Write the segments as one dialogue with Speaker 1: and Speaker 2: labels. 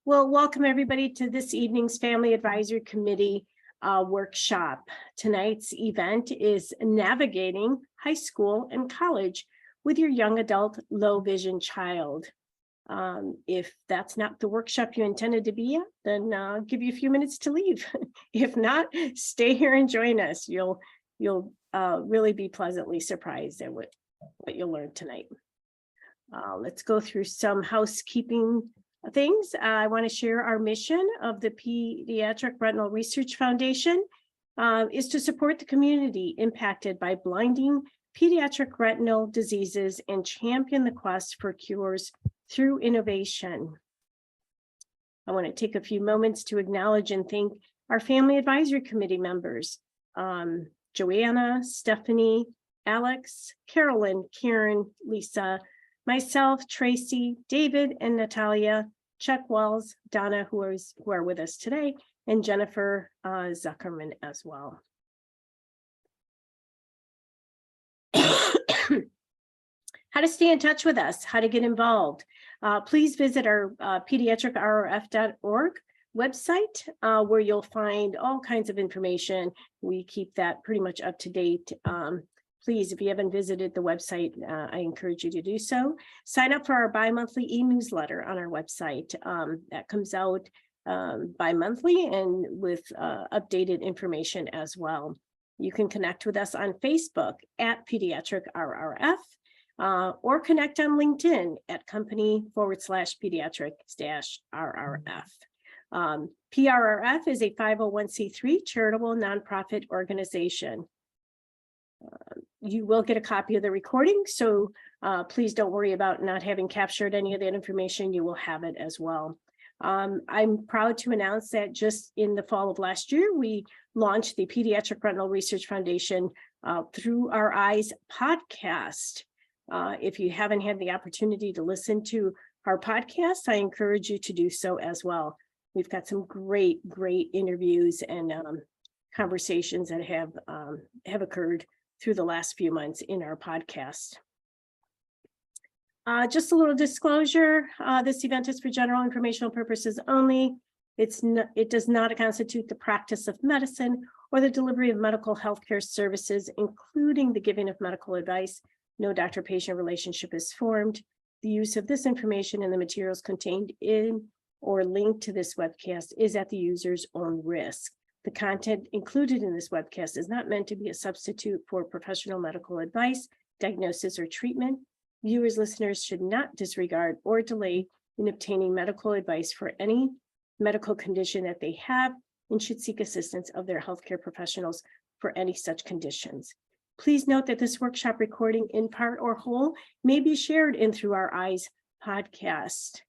Speaker 1: Well, welcome everybody to this evening's Family Advisory Committee workshop. Tonight's event is navigating high school and college with your young adult low vision child. If that's not the workshop you intended to be at, then I'll give you a few minutes to leave. If not, stay here and join us. You'll really be pleasantly surprised at what you'll learn tonight. Let's go through some housekeeping things. I want to share our mission of the Pediatric Retinal Research Foundation is to support the community impacted by blinding pediatric retinal diseases and champion the quest for cures through innovation. I want to take a few moments to acknowledge and thank our Family Advisory Committee members, Joanna, Stephanie, Alex, Carolyn, Karen, Lisa, myself, Tracy, David, and Natalia, Chuck Wells, Donna, who are with us today, and Jennifer Zuckerman as well. How to stay in touch with us, how to get involved. Please visit our pediatricrrf.org website where you'll find all kinds of information. We keep that pretty much up to date. Please, if you haven't visited the website, I encourage you to do so. Sign up for our bi-monthly e-newsletter on our website. That comes out bi-monthly and with updated information as well. You can connect with us on Facebook at Pediatric RRF or connect on LinkedIn at company/pediatric-RRF. PRRF is a 501c3 charitable nonprofit organization. You will get a copy of the recording, so please don't worry about not having captured any of that information. You will have it as well. I'm proud to announce that just in the fall of last year, we launched the Pediatric Retinal Research Foundation through our Eyes podcast. If you haven't had the opportunity to listen to our podcast, I encourage you to do so as well. We've got some great interviews and conversations that have occurred through the last few months in our podcast. Just a little disclosure, this event is for general informational purposes only. It does not constitute the practice of medicine or the delivery of medical healthcare services, including the giving of medical advice. No doctor-patient relationship is formed. The use of this information and the materials contained in or linked to this webcast is at the user's own risk. The content included in this webcast is not meant to be a substitute for professional medical advice, diagnosis, or treatment. Viewers, listeners should not disregard or delay in obtaining medical advice for any medical condition that they have and should seek assistance of their healthcare professionals for any such conditions. Please note that this workshop recording, in part or whole, may be shared in through our Eyes podcast.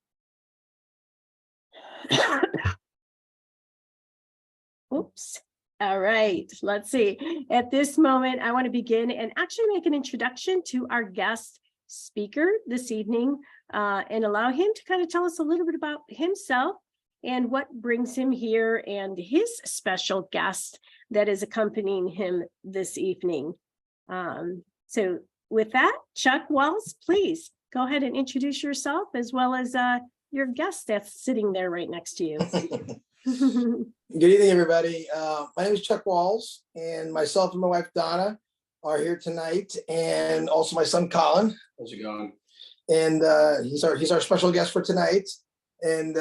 Speaker 1: Oops. All right, let's see. At this moment, I want to begin and actually make an introduction to our guest speaker this evening and allow him to kind of tell us a little bit about himself and what brings him here and his special guest that is accompanying him this evening. So with that, Chuck Wells, please go ahead and introduce yourself as well as your guest that's sitting there right next to you.
Speaker 2: Good evening, everybody. My name is Chuck Walls, and myself and my wife Donna are here tonight, and also my son Colin.
Speaker 3: How's it going?
Speaker 2: And he's our special guest for tonight. And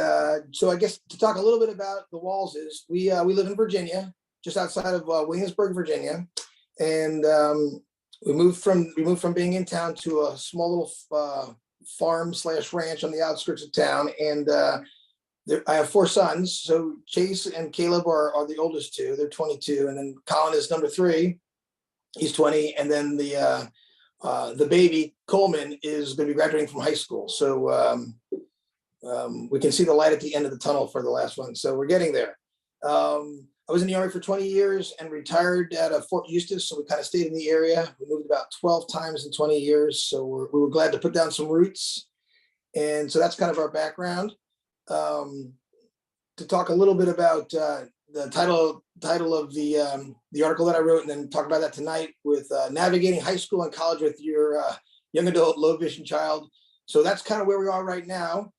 Speaker 2: so I guess to talk a little bit about the Wallses, we live in Virginia, just outside of Williamsburg, Virginia, and we moved from being in town to a small little farm/ranch on the outskirts of town, and I have 4 sons. So Chase and Caleb are the oldest 2. They're 22, and then Colin is number 3. He's 20, and then the baby Coleman is going to be graduating from high school. So we can see the light at the end of the tunnel for the last one. So we're getting there. I was in the Army for 20 years and retired at Fort Eustis. So we kind of stayed in the area. We moved about 12 times in 20 years. So we were glad to put down some roots. And so that's kind of our background. To talk a little bit about the title of the article that I wrote, and then talk about that tonight with navigating high school and college with your young adult low vision child. So that's kind of where we are right now.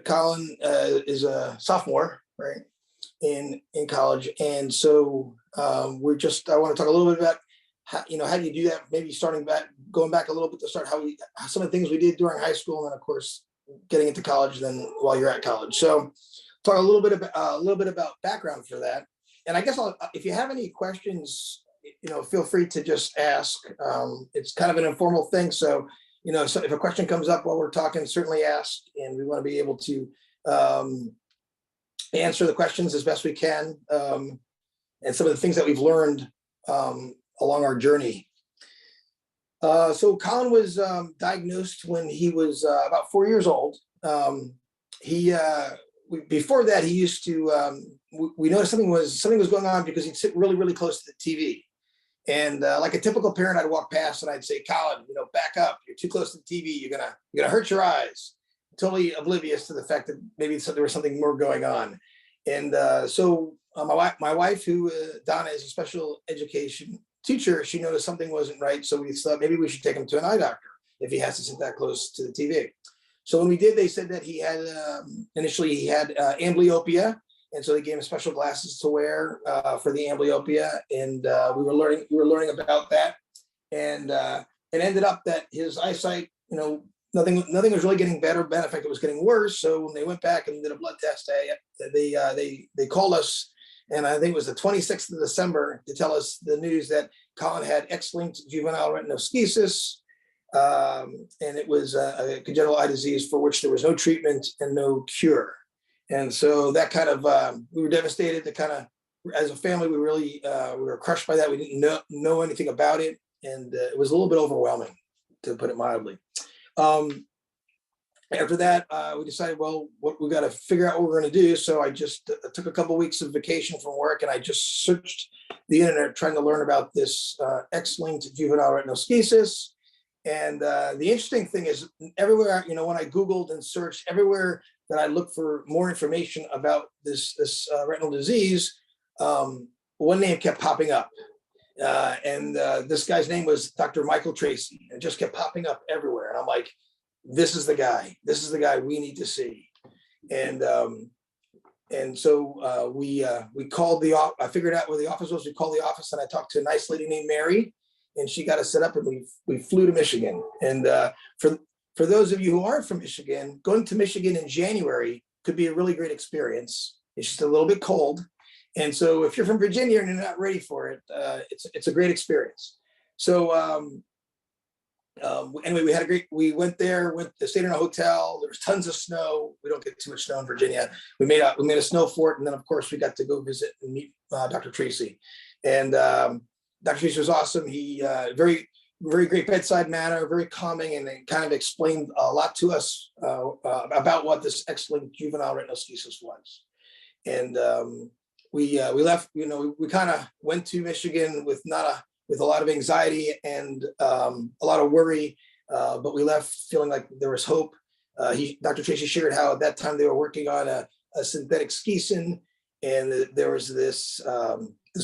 Speaker 2: Colin is a sophomore, right, in college, and so I want to talk a little bit about how do you do that? Maybe going back a little bit to start some of the things we did during high school, and then of course getting into college, then while you're at college. So talk a little bit about background for that, and I guess if you have any questions, feel free to just ask. It's kind of an informal thing, so so if a question comes up while we're talking, certainly ask, and we want to be able to answer the questions as best we can, and some of the things that we've learned along our journey. So Colin was diagnosed when he was about 4 years old. Before that, he used to, we noticed something was going on because he'd sit really, really close to the TV. And like a typical parent, I'd walk past and I'd say, Colin, back up. You're too close to the TV. You're gonna hurt your eyes. Totally oblivious to the fact that maybe there was something more going on. And so my wife, who Donna, is a special education teacher, she noticed something wasn't right. So we thought maybe we should take him to an eye doctor if he has to sit that close to the TV. So when we did, they said that he had initially he had amblyopia. And so they gave him special glasses to wear for the amblyopia, and we were learning about that, and it ended up that his eyesight, nothing was really getting better. Matter of fact, it was getting worse. So when they went back and did a blood test, they called us, and I think it was the 26th of December, to tell us the news that Colin had X-linked juvenile retinoschisis, and it was a congenital eye disease for which there was no treatment and no cure. And so that kind of, we were devastated. As a family, we were crushed by that. We didn't know anything about it. And it was a little bit overwhelming, to put it mildly. After that, we decided, well, we got to figure out what we're going to do. So I just took a couple of weeks of vacation from work, and I just searched the internet trying to learn about this X-linked juvenile retinoschisis. And the interesting thing is, everywhere, when I Googled and searched, everywhere that I looked for more information about this retinal disease, one name kept popping up. And this guy's name was Dr. Michael Tracy, and just kept popping up everywhere. And I'm like, this is the guy we need to see. And so we called the office. I figured out where the office was. We called the office, and I talked to a nice lady named Mary, and she got us set up, and we flew to Michigan. And for those of you who aren't from Michigan, going to Michigan in January could be a really great experience. It's just a little bit cold. And so if you're from Virginia and you're not ready for it, it's a great experience. So anyway, we went there, stayed in a hotel. There was tons of snow. We don't get too much snow in Virginia. We made a snow fort. And then of course we got to go visit and meet Dr. Tracy. And Dr. Tracy was awesome. He very great bedside manner, very calming, and it kind of explained a lot to us about what this X-linked juvenile retinoschisis was. And we left. We kind of went to Michigan with a lot of anxiety and a lot of worry, but we left feeling like there was hope. Dr. Tracy shared how at that time they were working on a synthetic schizoid, and there was this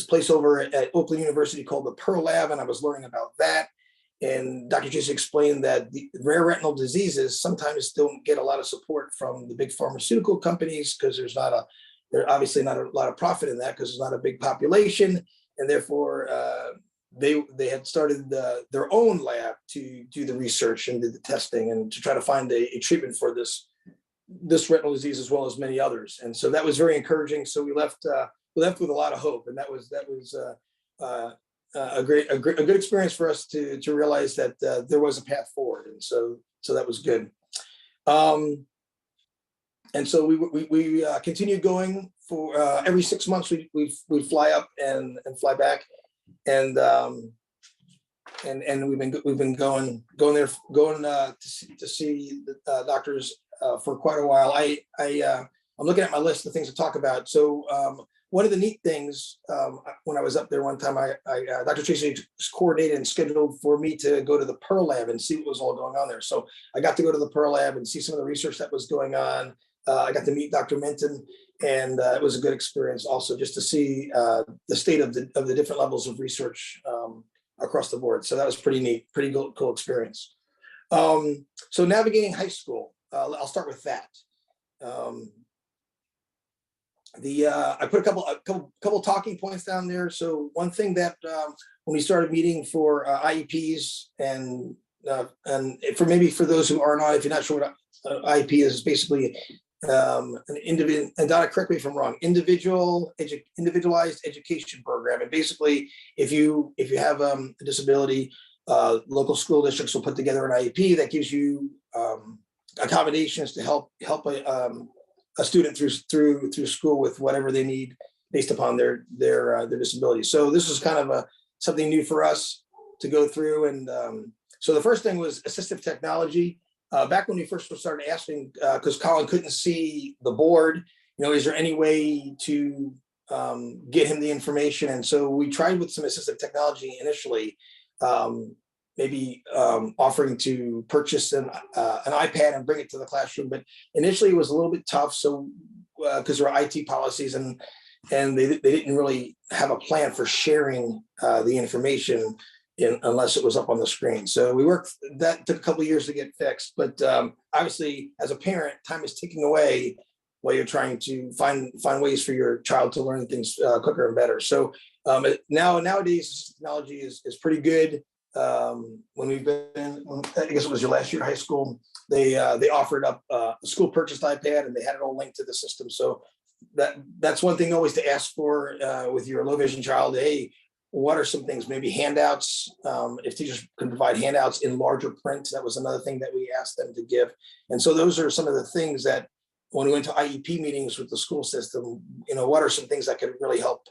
Speaker 2: place over at Oakland University called the Pearl Lab, and I was learning about that. And Dr. Tracy explained that the rare retinal diseases sometimes don't get a lot of support from the big pharmaceutical companies because there's obviously not a lot of profit in that because there's not a big population, and therefore they had started their own lab to do the research and did the testing and to try to find a treatment for this retinal disease as well as many others. And so that was very encouraging. So we left with a lot of hope, and that was a good experience for us to realize that there was a path forward, and so that was good. And so we continued going for every 6 months. We'd fly up and fly back, and we've been going there to see the doctors for quite a while. I'm looking at my list of things to talk about. So one of the neat things, when I was up there one time, Dr. Tracy coordinated and scheduled for me to go to the Pearl Lab and see what was all going on there. So I got to go to the Pearl Lab and see some of the research that was going on. I got to meet Dr. Minton, and it was a good experience also just to see the state of the different levels of research across the board. So that was pretty neat, pretty cool experience. So navigating high school, I'll start with that. I put a couple talking points down there. So one thing that when we started meeting for IEPs and for those who are not, if you're not sure what IEP is, basically an individual, and Donna, correct me if I'm wrong, individualized education program. And basically, if you have a disability, local school districts will put together an IEP that gives you accommodations to help a student through school with whatever they need based upon their disability. So this is kind of something new for us to go through. And so the first thing was assistive technology. Back when we first started asking, because Colin couldn't see the board, is there any way to get him the information? And so we tried with some assistive technology initially, maybe offering to purchase an iPad and bring it to the classroom. But initially it was a little bit tough. So because there are IT policies and they didn't really have a plan for sharing the information unless it was up on the screen. So that took a couple of years to get fixed. But obviously as a parent, time is ticking away while you're trying to find ways for your child to learn things quicker and better. So nowadays technology is pretty good. When we've been, I guess it was your last year of high school, they offered up a school purchased iPad and they had it all linked to the system. So that's one thing always to ask for with your low vision child. Hey, what are some things, maybe handouts, if teachers can provide handouts in larger print? That was another thing that we asked them to give. And so those are some of the things that when we went to IEP meetings with the school system, what are some things that could really help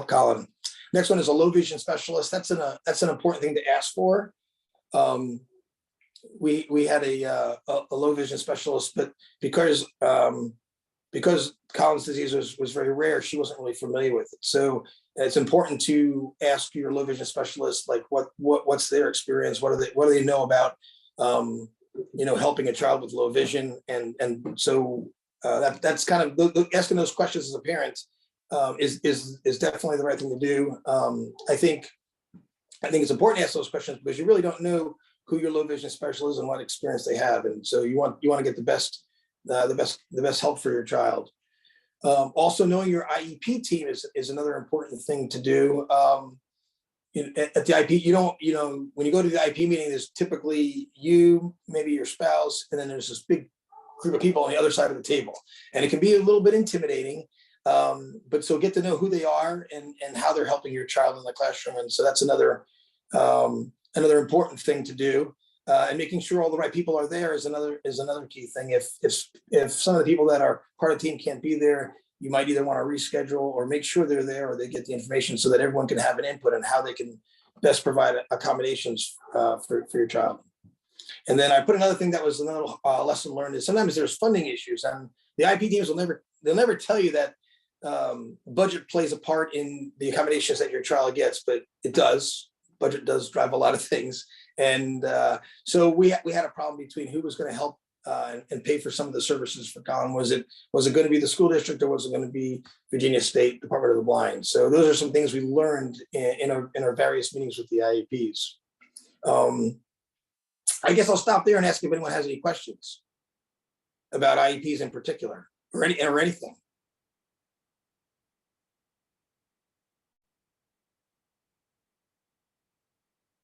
Speaker 2: Colin? Next one is a low vision specialist. That's an important thing to ask for. We had a low vision specialist, but because Colin's disease was very rare, she wasn't really familiar with it. So it's important to ask your low vision specialist, like what's their experience, what do they know about helping a child with low vision, and so that's kind of asking those questions as a parent. Is definitely the right thing to do. I think it's important to ask those questions because you really don't know who your low vision specialist is and what experience they have, and so you want to get the best help for your child. Also, knowing your IEP team is another important thing to do. At the IEP, when you go to the IEP meeting, there's typically you, maybe your spouse, and then there's this big group of people on the other side of the table, and it can be a little bit intimidating. But so get to know who they are and how they're helping your child in the classroom. And so that's another important thing to do. And making sure all the right people are there is another key thing. If some of the people that are part of the team can't be there, you might either want to reschedule or make sure they're there or they get the information so that everyone can have an input on how they can best provide accommodations for your child. And then I put another thing that was another lesson learned is sometimes there's funding issues, and the IEP teams they'll never tell you that budget plays a part in the accommodations that your child gets, but it does. Budget does drive a lot of things. And so we had a problem between who was going to help and pay for some of the services for Colin. Was it going to be the school district or was it going to be Virginia State Department of the Blind? So those are some things we learned in our various meetings with the IEPs. I guess I'll stop there and ask if anyone has any questions about IEPs in particular or anything.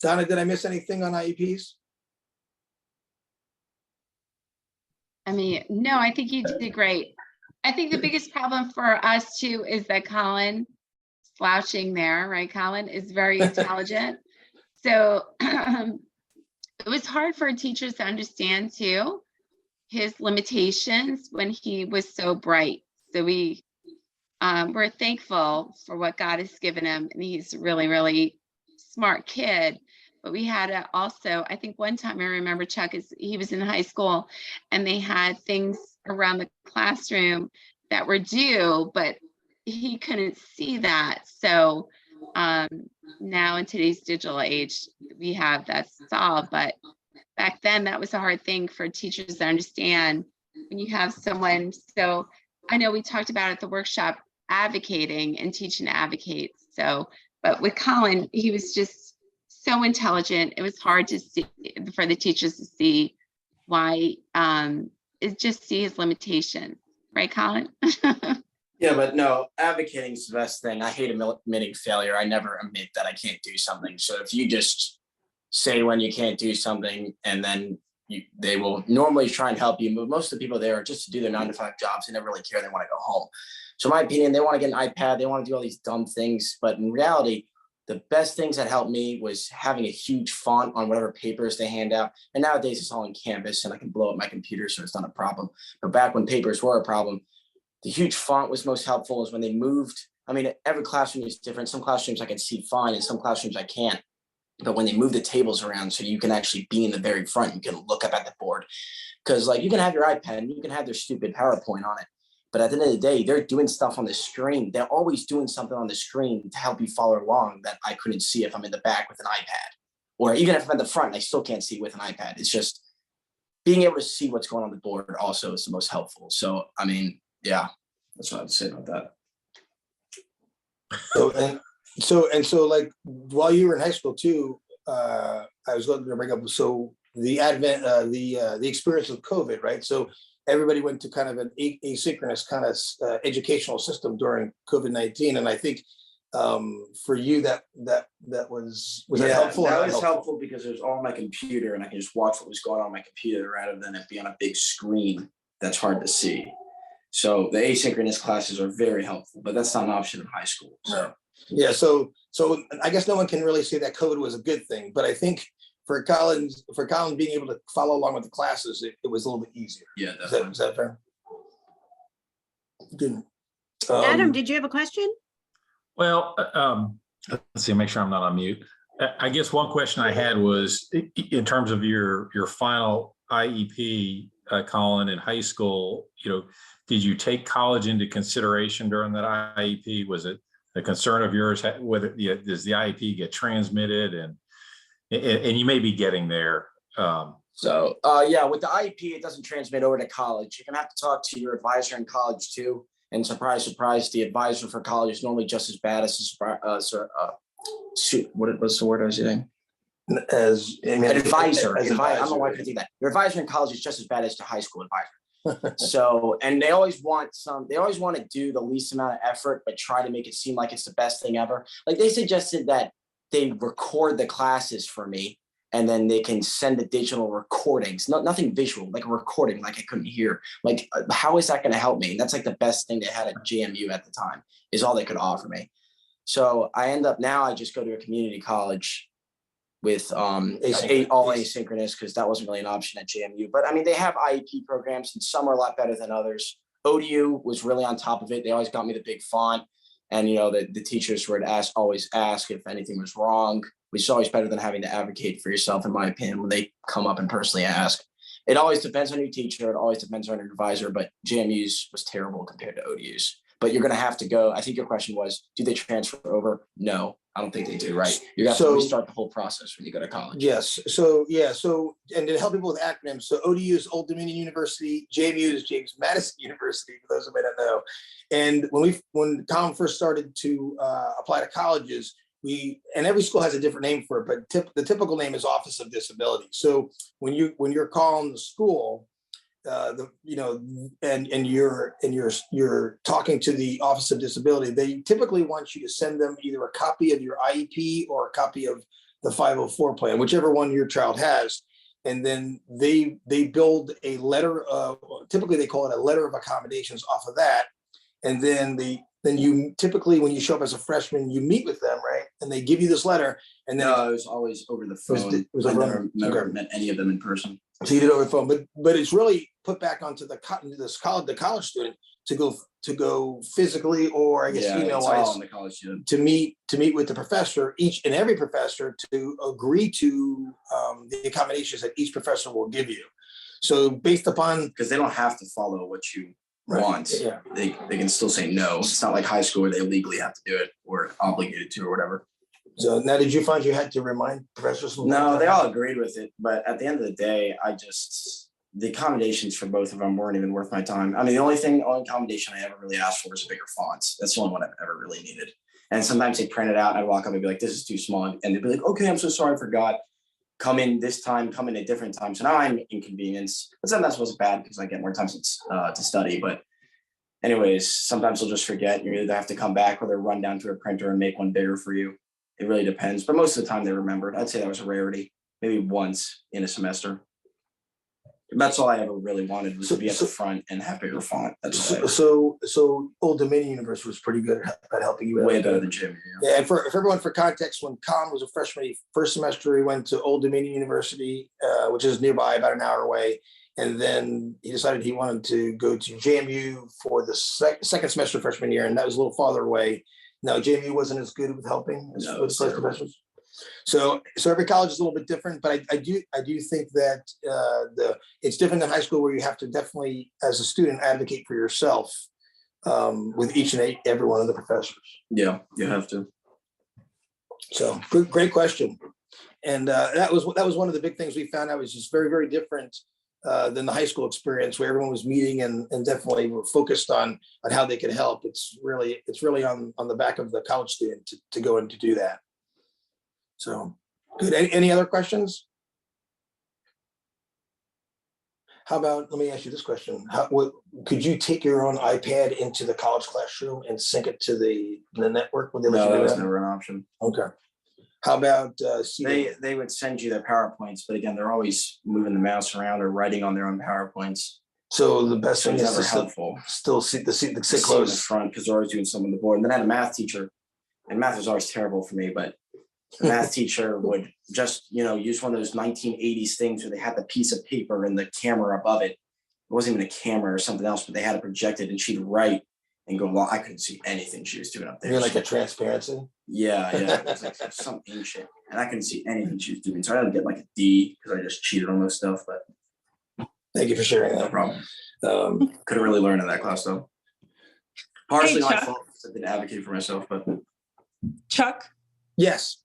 Speaker 2: Donna, did I miss anything on IEPs?
Speaker 3: No, I think you did great. I think the biggest problem for us too is that Colin slouching there, right? Colin is very intelligent. So it was hard for teachers to understand too, his limitations when he was so bright. So we're thankful for what God has given him. And he's a really, really smart kid. But we had also, I think one time I remember Chuck, he was in high school and they had things around the classroom that were due, but he couldn't see that. So now in today's digital age, we have that solved. But back then, that was a hard thing for teachers to understand when you have someone. So I know we talked about at the workshop advocating and teaching to advocate. So, but with Colin, he was just so intelligent. It was hard to see for the teachers to see why just see his limitations, right, Colin?
Speaker 4: Yeah, but no, advocating is the best thing. I hate admitting failure. I never admit that I can't do something. So if you just say when you can't do something, and then they will normally try and help you. But most of the people there are just to do their 9-to-5 jobs. They never really care. They want to go home. So in my opinion, they want to get an iPad. They want to do all these dumb things. But in reality, the best things that helped me was having a huge font on whatever papers they hand out. And nowadays it's all on Canvas and I can blow up my computer, so it's not a problem. But back when papers were a problem, the huge font was most helpful. Is when they moved. I mean, every classroom is different. Some classrooms I can see fine and some classrooms I can't. But when they move the tables around so you can actually be in the very front, you can look up at the board. Because like you can have your iPad and you can have their stupid PowerPoint on it. But at the end of the day, they're doing stuff on the screen. They're always doing something on the screen to help you follow along that I couldn't see if I'm in the back with an iPad. Or even if I'm in the front, I still can't see with an iPad. It's just being able to see what's going on the board also is the most helpful. So, I mean, yeah, that's what I'd say about that.
Speaker 2: So like while you were in high school too, I was going to bring up, so the the experience of COVID, right? So everybody went to kind of an asynchronous kind of educational system during COVID-19. And I think for you that was that helpful?
Speaker 4: That was helpful because it was all on my computer and I can just watch what was going on my computer rather than it be on a big screen that's hard to see. So the asynchronous classes are very helpful, but that's not an option in high school. So
Speaker 2: yeah, so I guess no one can really say that COVID was a good thing, but I think for Colin being able to follow along with the classes, it was a little bit easier.
Speaker 4: yeah,
Speaker 2: Is that fair? Good.
Speaker 1: Adam, did you have a question?
Speaker 5: Well, let's see, make sure I'm not on mute. I guess one question I had was in terms of your final IEP, Colin, in high school, did you take college into consideration during that IEP? Was it a concern of yours whether does the IEP get transmitted and you may be getting there?
Speaker 4: So yeah, with the IEP, it doesn't transmit over to college. You're gonna have to talk to your advisor in college too. And surprise, surprise, the advisor for college is normally just as bad as what was the word I was saying?
Speaker 2: An
Speaker 4: advisor. I don't know why I could do that. Your advisor in college is just as bad as the high school advisor. So, and they always want to do the least amount of effort, but try to make it seem like it's the best thing ever. Like they suggested that they record the classes for me and then they can send the digital recordings, nothing visual, like a recording, like I couldn't hear. Like, how is that going to help me? And that's like the best thing they had at JMU at the time is all they could offer me. So I just go to a community college with all asynchronous because that wasn't really an option at JMU. But I mean, they have IEP programs and some are a lot better than others. ODU was really on top of it. They always got me the big font. And, the teachers would always ask if anything was wrong, which is always better than having to advocate for yourself, in my opinion, when they come up and personally ask. It always depends on your teacher. It always depends on your advisor, but JMU's was terrible compared to ODU's. But you're going to have to go. I think your question was, do they transfer over? No, I don't think they do, right? You're going to have to restart the whole process when you go to college.
Speaker 2: Yes. So, and to help people with acronyms, so ODU is Old Dominion University, JMU is James Madison University, for those who may not know. And when Colin first started to apply to colleges, and every school has a different name for it, but the typical name is Office of Disability. So when you're calling the school, and you're talking to the Office of Disability, they typically want you to send them either a copy of your IEP or a copy of the 504 plan, whichever one your child has. And then they build a letter of, typically they call it a letter of accommodations off of that. And then you typically, when you show up as a freshman, you meet with them, right? And they give you this letter. And then
Speaker 4: it was always over the phone. I never met any of them in person.
Speaker 2: So you did it over the phone, but it's really put back onto the college student to go physically, or I guess email-wise,
Speaker 4: the college student.
Speaker 2: to meet with the professor, each and every professor, to agree to the accommodations that each professor will give you. So based upon,
Speaker 4: because they don't have to follow what you want,
Speaker 2: yeah,
Speaker 4: they can still say no. It's not like high school where they legally have to do it or obligated to or whatever.
Speaker 2: So now, did you find you had to remind professors?
Speaker 4: No, they all agreed with it. But at the end of the day, the accommodations for both of them weren't even worth my time. I mean, the only accommodation I ever really asked for was a bigger fonts. That's the only one I've ever really needed. And sometimes they print it out and I'd walk up and be like, this is too small. And they'd be like, okay, I'm so sorry, I forgot. come in this time, come in a different time. So now I'm inconvenienced, but sometimes wasn't bad because I get more time to study. But anyways, sometimes they'll just forget. You either have to come back or they'll run down to a printer and make one bigger for you. It really depends, but most of the time they remembered. I'd say that was a rarity, maybe once in a semester. That's all I ever really wanted was to be at the front and have bigger font. That's all I ever-
Speaker 2: So Old Dominion University was pretty good at helping you out.
Speaker 4: way better than Jim.
Speaker 2: Yeah, and for everyone, for context, when Colin was a freshman, first semester, he went to Old Dominion University, which is nearby, about an hour away. And then he decided he wanted to go to JMU for the second semester freshman year, and that was a little farther away. Now, JMU wasn't as good with helping as
Speaker 4: No,
Speaker 2: with first semesters. So every college is a little bit different, but I do think that it's different than high school, where you have to definitely, as a student, advocate for yourself with each and every one of the professors.
Speaker 4: Yeah, you have to.
Speaker 2: So great question. And that was one of the big things we found out was just very, very different than the high school experience, where everyone was meeting and definitely were focused on how they could help. It's really on the back of the college student to go and to do that. So good. Any other questions? How about, let me ask you this question. Could you take your own iPad into the college classroom and sync it to the network? Would they let you
Speaker 4: No,
Speaker 2: do
Speaker 4: that was
Speaker 2: that?
Speaker 4: never an option.
Speaker 2: Okay. How about
Speaker 4: They would send you their PowerPoints, but again, they're always moving the mouse around or writing on their own PowerPoints.
Speaker 2: So the best
Speaker 4: So
Speaker 2: thing
Speaker 4: it's
Speaker 2: is
Speaker 4: never
Speaker 2: to
Speaker 4: helpful.
Speaker 2: still sit
Speaker 4: Sit
Speaker 2: close.
Speaker 4: in the front because they're always doing something on the board. And then I had a math teacher, and math was always terrible for me, but the math teacher would just, use one of those 1980s things where they had the piece of paper and the camera above it. It wasn't even a camera or something else, but they had it projected, and she'd write and go, well, I couldn't see anything she was doing up there.
Speaker 2: You're like a transparency.
Speaker 4: Yeah. It was like some ancient, and I couldn't see anything she was doing. So I had to get like a D because I just cheated on those stuff, but
Speaker 2: Thank you for sharing
Speaker 4: no
Speaker 2: that.
Speaker 4: problem.
Speaker 2: Um,
Speaker 4: Couldn't really learn in that class though. Partially my
Speaker 6: Chuck.
Speaker 4: fault because I didn't advocate for myself, but
Speaker 6: Chuck,
Speaker 2: yes.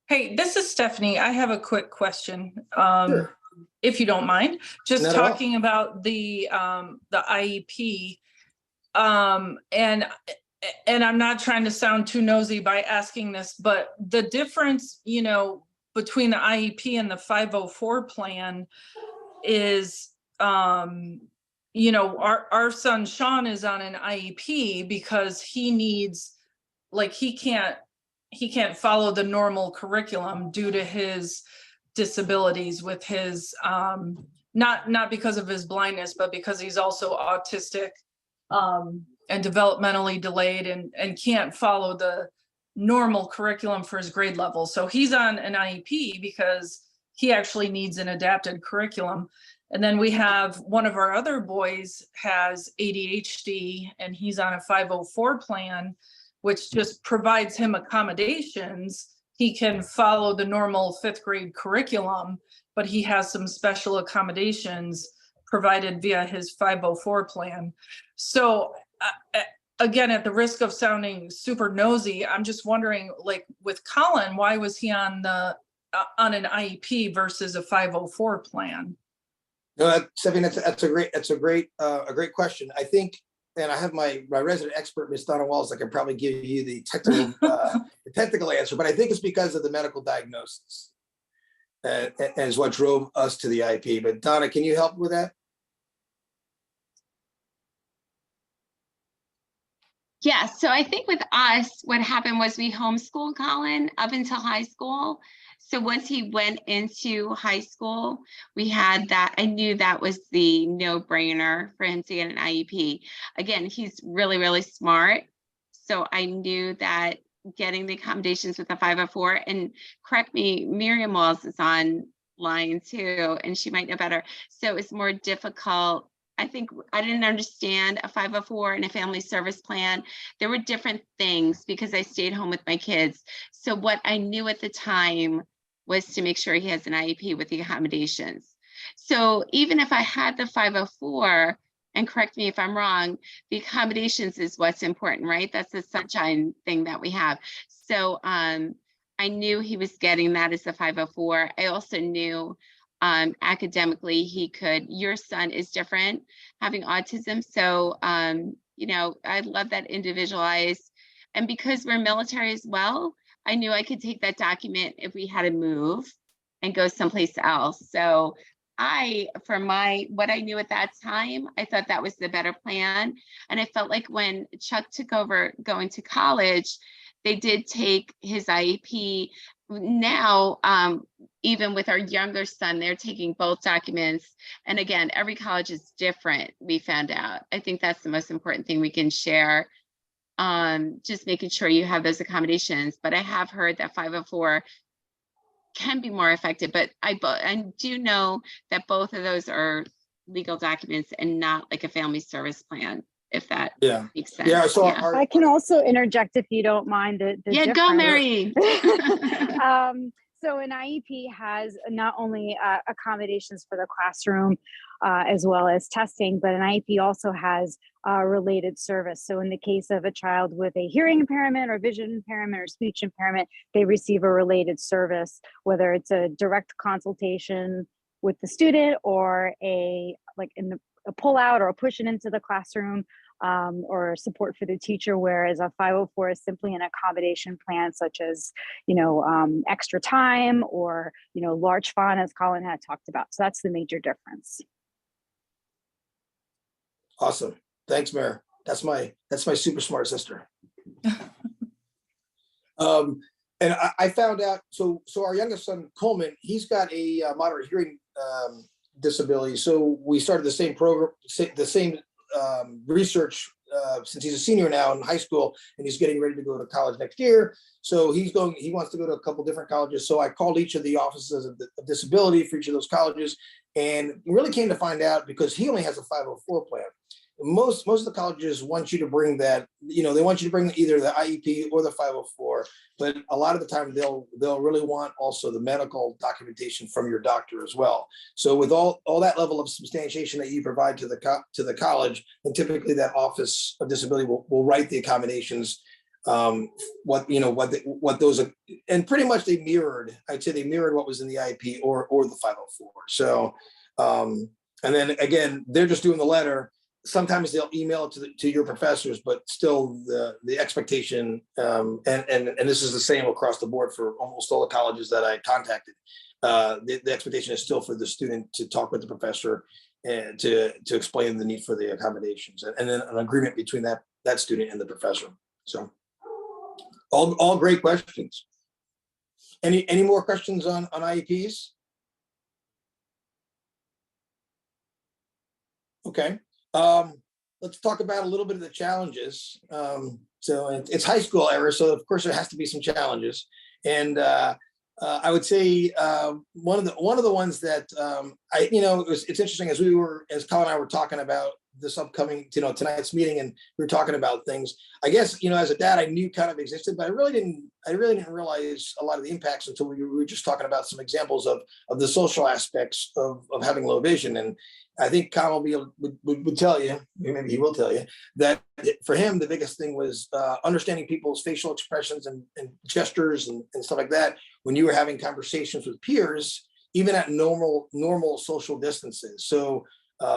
Speaker 6: hey, this is Stephanie. I have a quick question.
Speaker 2: Sure.
Speaker 6: If you don't mind, just
Speaker 2: Not at all.
Speaker 6: talking about the IEP. And I'm not trying to sound too nosy by asking this, but the difference, between the IEP and the 504 plan is, our son Sean is on an IEP because he needs, he can't follow the normal curriculum due to his disabilities with his, not because of his blindness, but because he's also autistic, and developmentally delayed and can't follow the normal curriculum for his grade level. So he's on an IEP because he actually needs an adapted curriculum. And then we have one of our other boys has ADHD, and he's on a 504 plan, which just provides him accommodations. He can follow the normal 5th grade curriculum, but he has some special accommodations provided via his 504 plan. So again, at the risk of sounding super nosy, I'm just wondering, with Colin, why was he on an IEP versus a 504 plan?
Speaker 2: No, Stephanie, that's a great question. I think, and I have my resident expert, Ms. Donna Walls, that can probably give you the technical answer, but I think it's because of the medical diagnosis and is what drove us to the IEP. But Donna, can you help with that?
Speaker 3: Yeah, so I think with us, what happened was we homeschooled Colin up until high school. So once he went into high school, we had that. I knew that was the no-brainer for him to get an IEP. Again, he's really, really smart. So I knew that getting the accommodations with the 504, and correct me, Miriam Walls is online too, and she might know better. So it's more difficult. I think I didn't understand a 504 and a family service plan. There were different things because I stayed home with my kids. So what I knew at the time was to make sure he has an IEP with the accommodations. So even if I had the 504, and correct me if I'm wrong, the accommodations is what's important, right? That's the sunshine thing that we have. So I knew he was getting that as a 504. I also knew academically your son is different, having autism. So, I love that individualized. And because we're military as well, I knew I could take that document if we had to move and go someplace else. So what I knew at that time, I thought that was the better plan. And I felt like when Chuck took over going to college, they did take his IEP. Now, even with our younger son, they're taking both documents. And again, every college is different, we found out. I think that's the most important thing we can share. Just making sure you have those accommodations. But I have heard that 504 can be more effective, but I do know that both of those are legal documents and not like a family service plan, if that makes sense.
Speaker 2: Yeah, so
Speaker 7: I can also interject if you don't mind the
Speaker 3: go
Speaker 7: difference.
Speaker 3: Mary.
Speaker 7: So an IEP has not only accommodations for the classroom as well as testing, but an IEP also has related service. So in the case of a child with a hearing impairment or vision impairment or speech impairment, they receive a related service, whether it's a direct consultation with the student or a pull out or a push it into the classroom, or support for the teacher, whereas a 504 is simply an accommodation plan, such as, extra time or, large font, as Colin had talked about. So that's the major difference.
Speaker 2: Awesome. Thanks, Mayor. That's my super smart sister. And I found out, so our youngest son, Coleman, he's got a moderate hearing disability. So we started the same program, the same research since he's a senior now in high school, and he's getting ready to go to college next year. So he wants to go to a couple different colleges. So I called each of the offices of disability for each of those colleges, and really came to find out, because he only has a 504 plan. Most of the colleges want you to bring that, they want you to bring either the IEP or the 504, but a lot of the time they'll really want also the medical documentation from your doctor as well. So with all that level of substantiation that you provide to the college, and typically that office of disability will write the accommodations, what those are, and pretty much I'd say they mirrored what was in the IEP or the 504. So and then again, they're just doing the letter. Sometimes they'll email it to your professors, but still the expectation, and this is the same across the board for almost all the colleges that I contacted. The expectation is still for the student to talk with the professor and to explain the need for the accommodations, and then an agreement between that student and the professor. So all great questions. Any more questions on IEPs? Okay. Let's talk about a little bit of the challenges. So it's high school era, so of course there has to be some challenges. And I would say one of the ones that it's interesting, as Colin and I were talking about this upcoming, tonight's meeting, and we were talking about things. I guess, as a dad, I knew kind of existed, but I really didn't realize a lot of the impacts until we were just talking about some examples of the social aspects of having low vision. And I think Colin would tell you, maybe he will tell you, that for him, the biggest thing was understanding people's facial expressions and gestures and stuff like that when you were having conversations with peers, even at normal social distances. So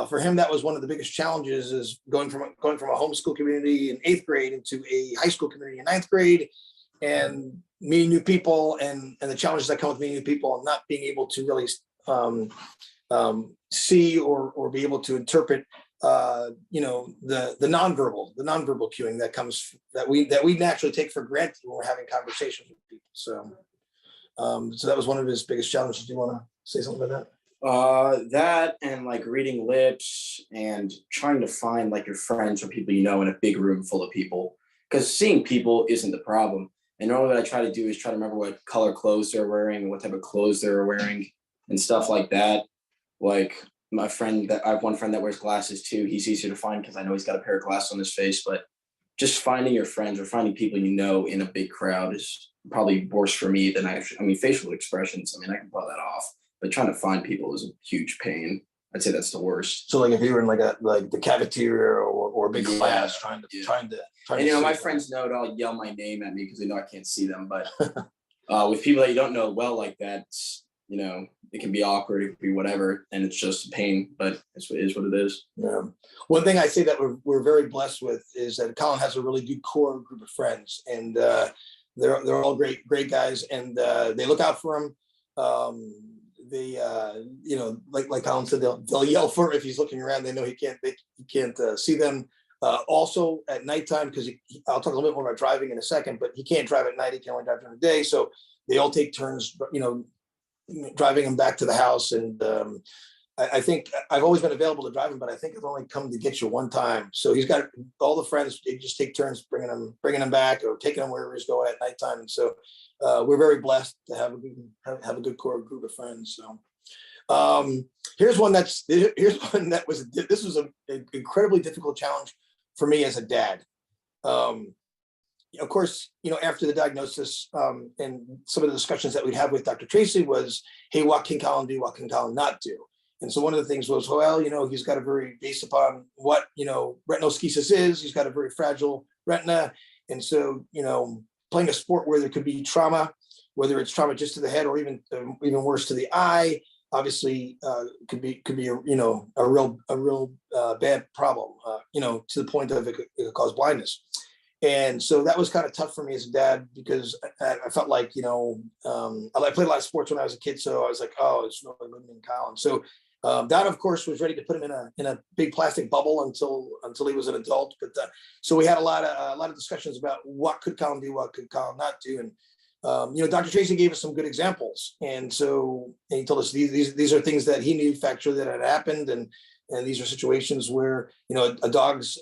Speaker 2: for him, that was one of the biggest challenges, is going from a homeschool community in 8th grade into a high school community in 9th grade, and meeting new people and the challenges that come with meeting new people, and not being able to really see or be able to interpret the nonverbal cueing that comes that we naturally take for granted when we're having conversations with people. So so that was one of his biggest challenges. Do you want to say something about that?
Speaker 4: That and like reading lips and trying to find like your friends or people in a big room full of people, because seeing people isn't the problem. And normally what I try to do is try to remember what color clothes they're wearing and what type of clothes they're wearing and stuff like that. Like I have one friend that wears glasses too. He's easier to find because I know he's got a pair of glasses on his face, but just finding your friends or finding people in a big crowd is probably worse for me than facial expressions. I can pull that off, but trying to find people is a huge pain. I'd say that's the worst.
Speaker 2: So like if you were in like the cafeteria or a big class trying to
Speaker 4: and my friends know to all yell my name at me because they know I can't see them. But with people that you don't know well like that, it can be awkward, it can be whatever, and it's just a pain, but it is what it is.
Speaker 2: Yeah. One thing I say that we're very blessed with is that Colin has a really good core group of friends, and they're all great guys, and they look out for him. you know, like Colin said, they'll yell for him if he's looking around. They know he can't see them. Also at nighttime, because I'll talk a little bit more about driving in a second, but he can't drive at night. He can only drive during the day. So they all take turns, you know, driving him back to the house. And I think I've always been available to drive him, but I think I've only come to get you one time. So he's got all the friends, they just take turns bringing him back or taking him wherever he's going at nighttime. And so we're very blessed to have a good core group of friends. So here's one that was, this was an incredibly difficult challenge for me as a dad. Of course, you know, after the diagnosis and some of the discussions that we'd have with Dr. Tracy was, hey, what can Colin do? What can Colin not do? And so one of the things was, well, you know, he's got a very, based upon what, you know, retinal schisis is, he's got a very fragile retina. And so, you know, playing a sport where there could be trauma, whether it's trauma just to the head or even worse to the eye, obviously could be you know, a real bad problem, you know, to the point of it could cause blindness. And so that was kind of tough for me as a dad, because I felt like, you know, I played a lot of sports when I was a kid. So I was like, oh, it's really limiting Colin. So that, of course, was ready to put him in a big plastic bubble until he was an adult. But so we had a lot of discussions about what could Colin do, what could Colin not do. And you know, Dr. Tracy gave us some good examples. And so he told us these are things that he knew factually that had happened. And these are situations where, you know, a dog's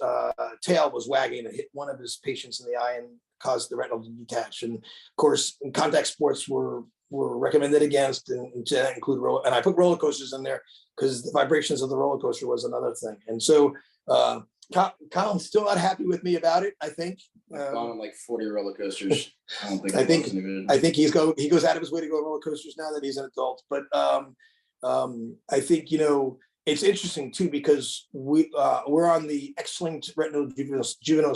Speaker 2: tail was wagging and hit one of his patients in the eye and caused the retinal to detach. And of course, contact sports were recommended against, and to that include and I put roller coasters in there because the vibrations of the roller coaster was another thing. And so Colin's still not happy with me about it, I think.
Speaker 4: I've gone on like 40 roller coasters.
Speaker 2: I think he goes out of his way to go on roller coasters now that he's an adult. But I think, you know, it's interesting too, because we're on the X-linked retinal juvenile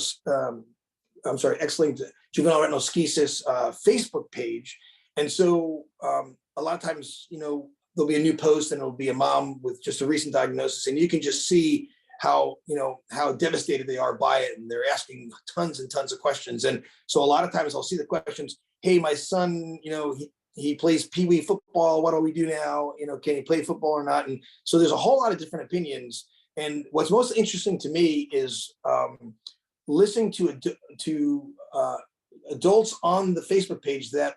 Speaker 2: retinal schisis Facebook page. And so a lot of times, you know, there'll be a new post and it'll be a mom with just a recent diagnosis, and you can just see how, you know, how devastated they are by it. And they're asking tons and tons of questions. And so a lot of times I'll see the questions, hey, my son, you know, he plays peewee football. What do we do now? You know, can he play football or not? And so there's a whole lot of different opinions. And what's most interesting to me is listening to adults on the Facebook page that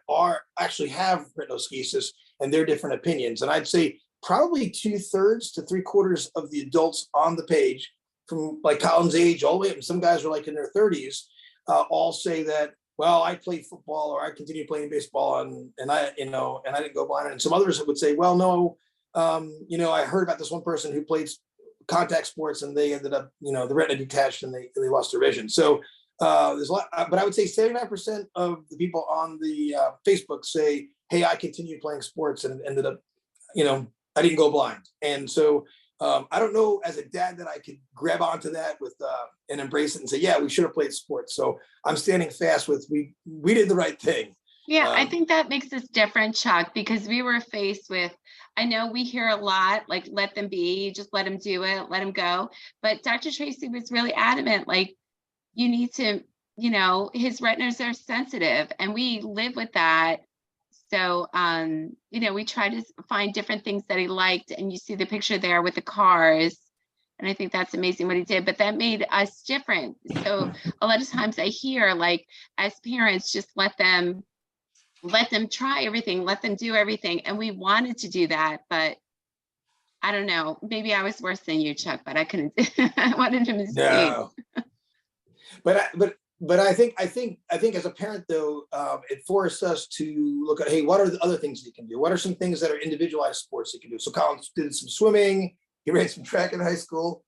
Speaker 2: actually have retinoschisis and their different opinions. And I'd say probably 2/3 to 3/4 of the adults on the page, from like Colin's age all the way up, some guys are like in their 30s, all say that, well, I played football or I continued playing baseball and I didn't go blind. And some others would say, well, no, you know, I heard about this one person who played contact sports and they ended up, you know, the retina detached and they lost their vision. So there's a lot, but I would say 79% of the people on the Facebook say, hey, I continued playing sports and ended up, you know, I didn't go blind. And so I don't know, as a dad, that I could grab onto that with and embrace it and say, yeah, we should have played sports. So I'm standing fast with we did the right thing.
Speaker 3: Yeah, I think that makes us different, Chuck, because we were faced with, I know we hear a lot, like, let them be, just let them do it, let them go. But Dr. Tracy was really adamant, like, you need to, you know, his retinas are sensitive and we live with that. So, you know, we try to find different things that he liked, and you see the picture there with the cars. And I think that's amazing what he did, but that made us different. So a lot of times I hear, like, as parents, just let them try everything, let them do everything. And we wanted to do that, but I don't know, maybe I was worse than you, Chuck, but I couldn't, I wanted him to
Speaker 2: No. But I think as a parent, though, it forced us to look at, hey, what are the other things you can do? What are some things that are individualized sports you can do? So Colin did some swimming. He ran some track in high school,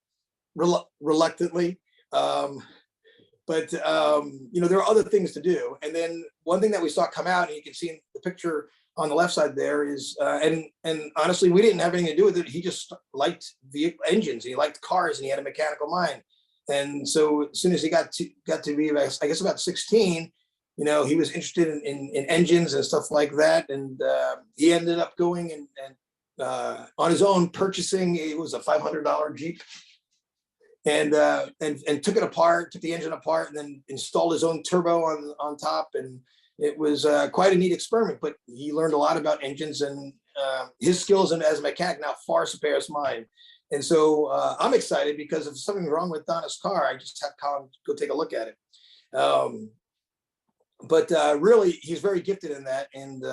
Speaker 2: reluctantly. But you know, there are other things to do. And then one thing that we saw come out, and you can see in the picture on the left side there, is, and honestly, we didn't have anything to do with it. He just liked vehicle engines. He liked cars, and he had a mechanical mind. And so as soon as he got to be, I guess, about 16, you know, he was interested in engines and stuff like that. And he ended up going and on his own purchasing, it was a $500 Jeep, and took it apart, took the engine apart, and then installed his own turbo on top, and it was quite a neat experiment, but he learned a lot about engines, and his skills as a mechanic now far surpass mine. And so I'm excited because if something's wrong with Donna's car, I just have Colin go take a look at it. But really, he's very gifted in that. And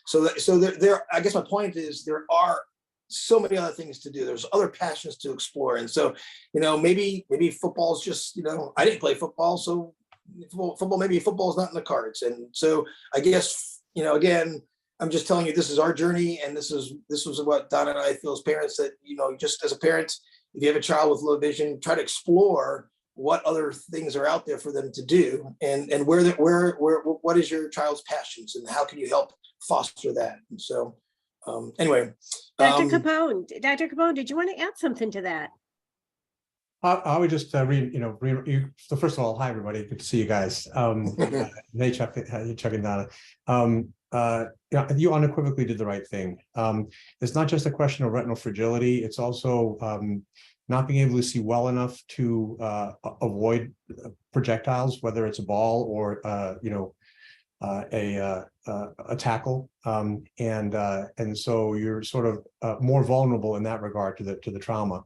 Speaker 2: so there, I guess my point is there are so many other things to do. There's other passions to explore. And so, maybe football is just, I didn't play football. So maybe football is not in the cards. And so I guess, again, I'm just telling you, this is our journey. And this was what Donna and I feel as parents that, just as a parent, if you have a child with low vision, try to explore what other things are out there for them to do, and what is your child's passions, and how can you help foster that? And so, anyway,
Speaker 1: Dr. Capone, did you want to add something to that?
Speaker 8: I would just so first of all, hi everybody, good to see you guys. Hey Chuck and Donna. You unequivocally did the right thing. It's not just a question of retinal fragility; it's also not being able to see well enough to avoid projectiles, whether it's a ball or a tackle, and so you're sort of more vulnerable in that regard to the trauma.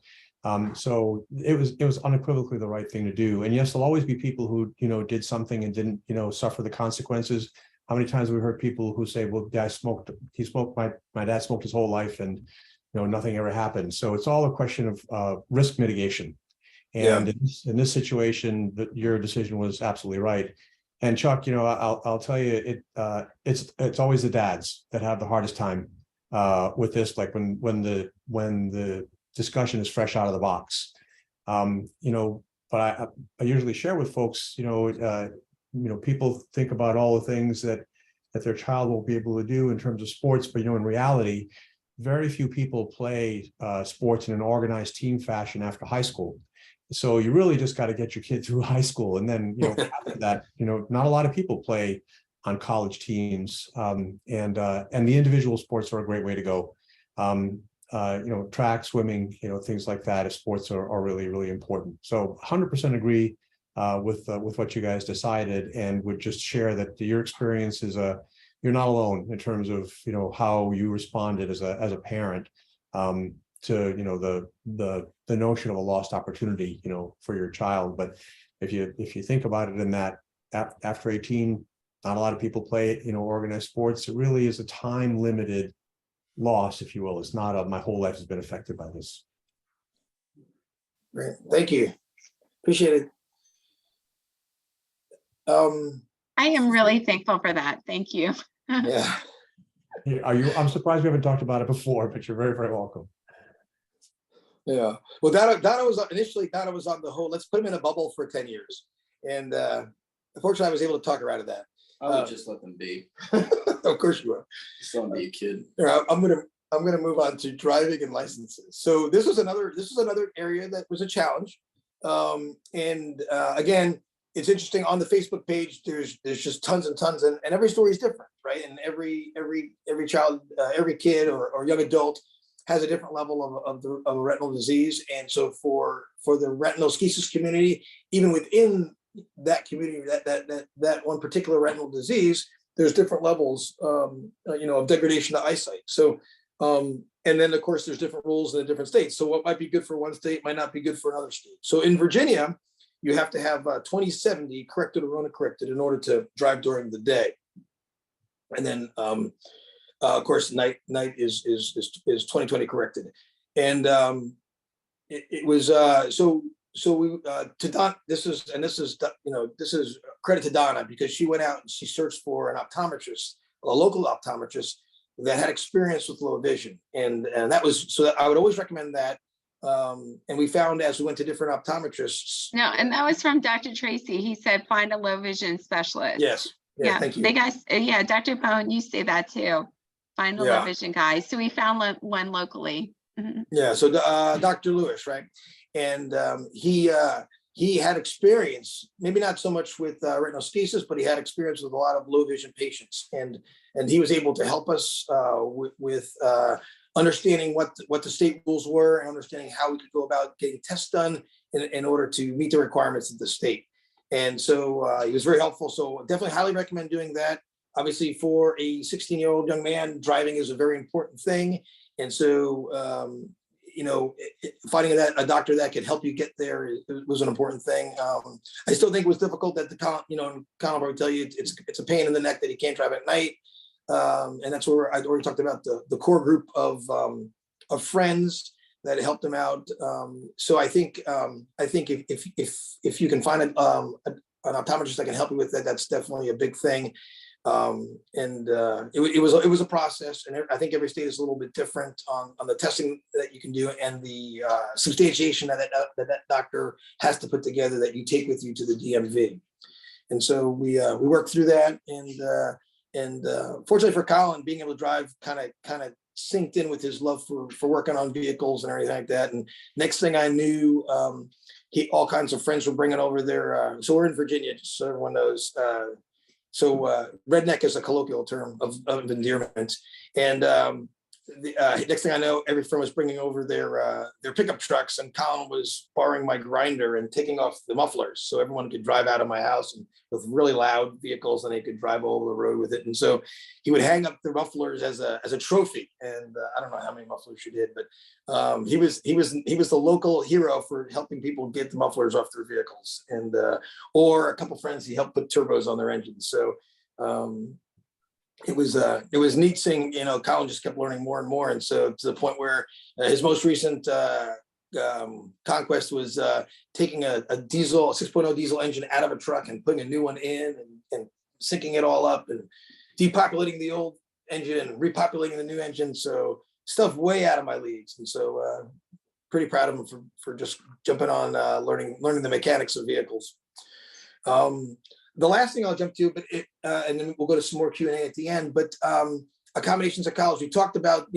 Speaker 8: So it was unequivocally the right thing to do. And yes, there'll always be people who did something and didn't suffer the consequences. How many times have we heard people who say, "Well, my dad smoked his whole life, and nothing ever happened." So it's all a question of risk mitigation. And in this situation, your decision was absolutely right. And Chuck, I'll tell you, it's always the dads that have the hardest time with this. Like when the discussion is fresh out of the box, but I usually share with folks, people think about all the things that their child will be able to do in terms of sports, but in reality, very few people play sports in an organized team fashion after high school. So you really just got to get your kid through high school, and then after that, not a lot of people play on college teams, and the individual sports are a great way to go. Track, swimming, things like that as sports are really, really important. So 100% agree with what you guys decided, and would just share that your experience is you're not alone in terms of how you responded as a parent to the notion of a lost opportunity for your child. But if you think about it in that after 18, not a lot of people play organized sports. It really is a time limited loss, if you will. It's not my whole life has been affected by this.
Speaker 2: Great, thank you, appreciate it.
Speaker 3: I am really thankful for that. Thank you.
Speaker 2: Yeah.
Speaker 8: I'm surprised we haven't talked about it before, but you're very, very welcome.
Speaker 2: Yeah. Well, Donna was on the whole, let's put him in a bubble for 10 years. And unfortunately, I was able to talk her out of that.
Speaker 4: I would just let them be.
Speaker 2: Of course you are.
Speaker 4: Just don't be a kid.
Speaker 2: Yeah, I'm gonna move on to driving and licenses. So this is another area that was a challenge. Again, it's interesting on the Facebook page. There's just tons and tons, and every story is different, right? And every child, every kid or young adult has a different level of a retinal disease. And so for the retinal schisis community, even within that community, that one particular retinal disease, there's different levels, of degradation to eyesight. So, and then of course there's different rules in the different states. So what might be good for one state might not be good for another state. So in Virginia, you have to have 20/70 corrected or uncorrected in order to drive during the day. And then, of course, night is 20/20 corrected. And it was so we to Don. This is credit to Donna, because she went out and she searched for an optometrist, a local optometrist that had experience with low vision, and that was so that I would always recommend that. And we found as we went to different optometrists.
Speaker 3: No, and that was from Dr. Tracy. He said, find a low vision specialist.
Speaker 2: Yes. Yeah. Thank you.
Speaker 3: They guys, Dr. Pone, you say that too. Find a low vision guy. So we found one locally. Mm-hmm.
Speaker 2: Yeah. So Dr. Lewis, right? And he had experience, maybe not so much with retinal schisis, but he had experience with a lot of low vision patients, and he was able to help us with understanding what the state rules were and understanding how we could go about getting tests done in order to meet the requirements of the state. And so he was very helpful. So definitely highly recommend doing that. obviously for a 16-year-old young man, driving is a very important thing. And so, finding a doctor that could help you get there was an important thing. I still think it was difficult that Colin will probably tell you it's a pain in the neck that he can't drive at night. And that's where I already talked about the core group of friends that helped him out. So I think if you can find an optometrist that can help you with that, that's definitely a big thing. It was a process, and I think every state is a little bit different on the testing that you can do and the substantiation that doctor has to put together that you take with you to the DMV. And so we worked through that, and fortunately for Colin, being able to drive kind of synced in with his love for working on vehicles and everything like that. And next thing I knew, all kinds of friends were bringing over their. So we're in Virginia, just so everyone knows. So redneck is a colloquial term of endearment. And next thing I know, every friend was bringing over their pickup trucks, and Colin was borrowing my grinder and taking off the mufflers so everyone could drive out of my house and with really loud vehicles, and they could drive over the road with it. And so he would hang up the mufflers as a trophy. And I don't know how many mufflers he did, but he was the local hero for helping people get the mufflers off their vehicles. And or a couple friends he helped put turbos on their engines. So it was neat seeing, Colin just kept learning more and more. And so to the point where his most recent conquest was taking a 6.0 diesel engine out of a truck and putting a new one in and syncing it all up and depopulating the old engine and repopulating the new engine. So stuff way out of my leagues. And so pretty proud of him for just jumping on learning the mechanics of vehicles. The last thing I'll jump to, and then we'll go to some more Q&A at the end, but accommodations at college. We talked about,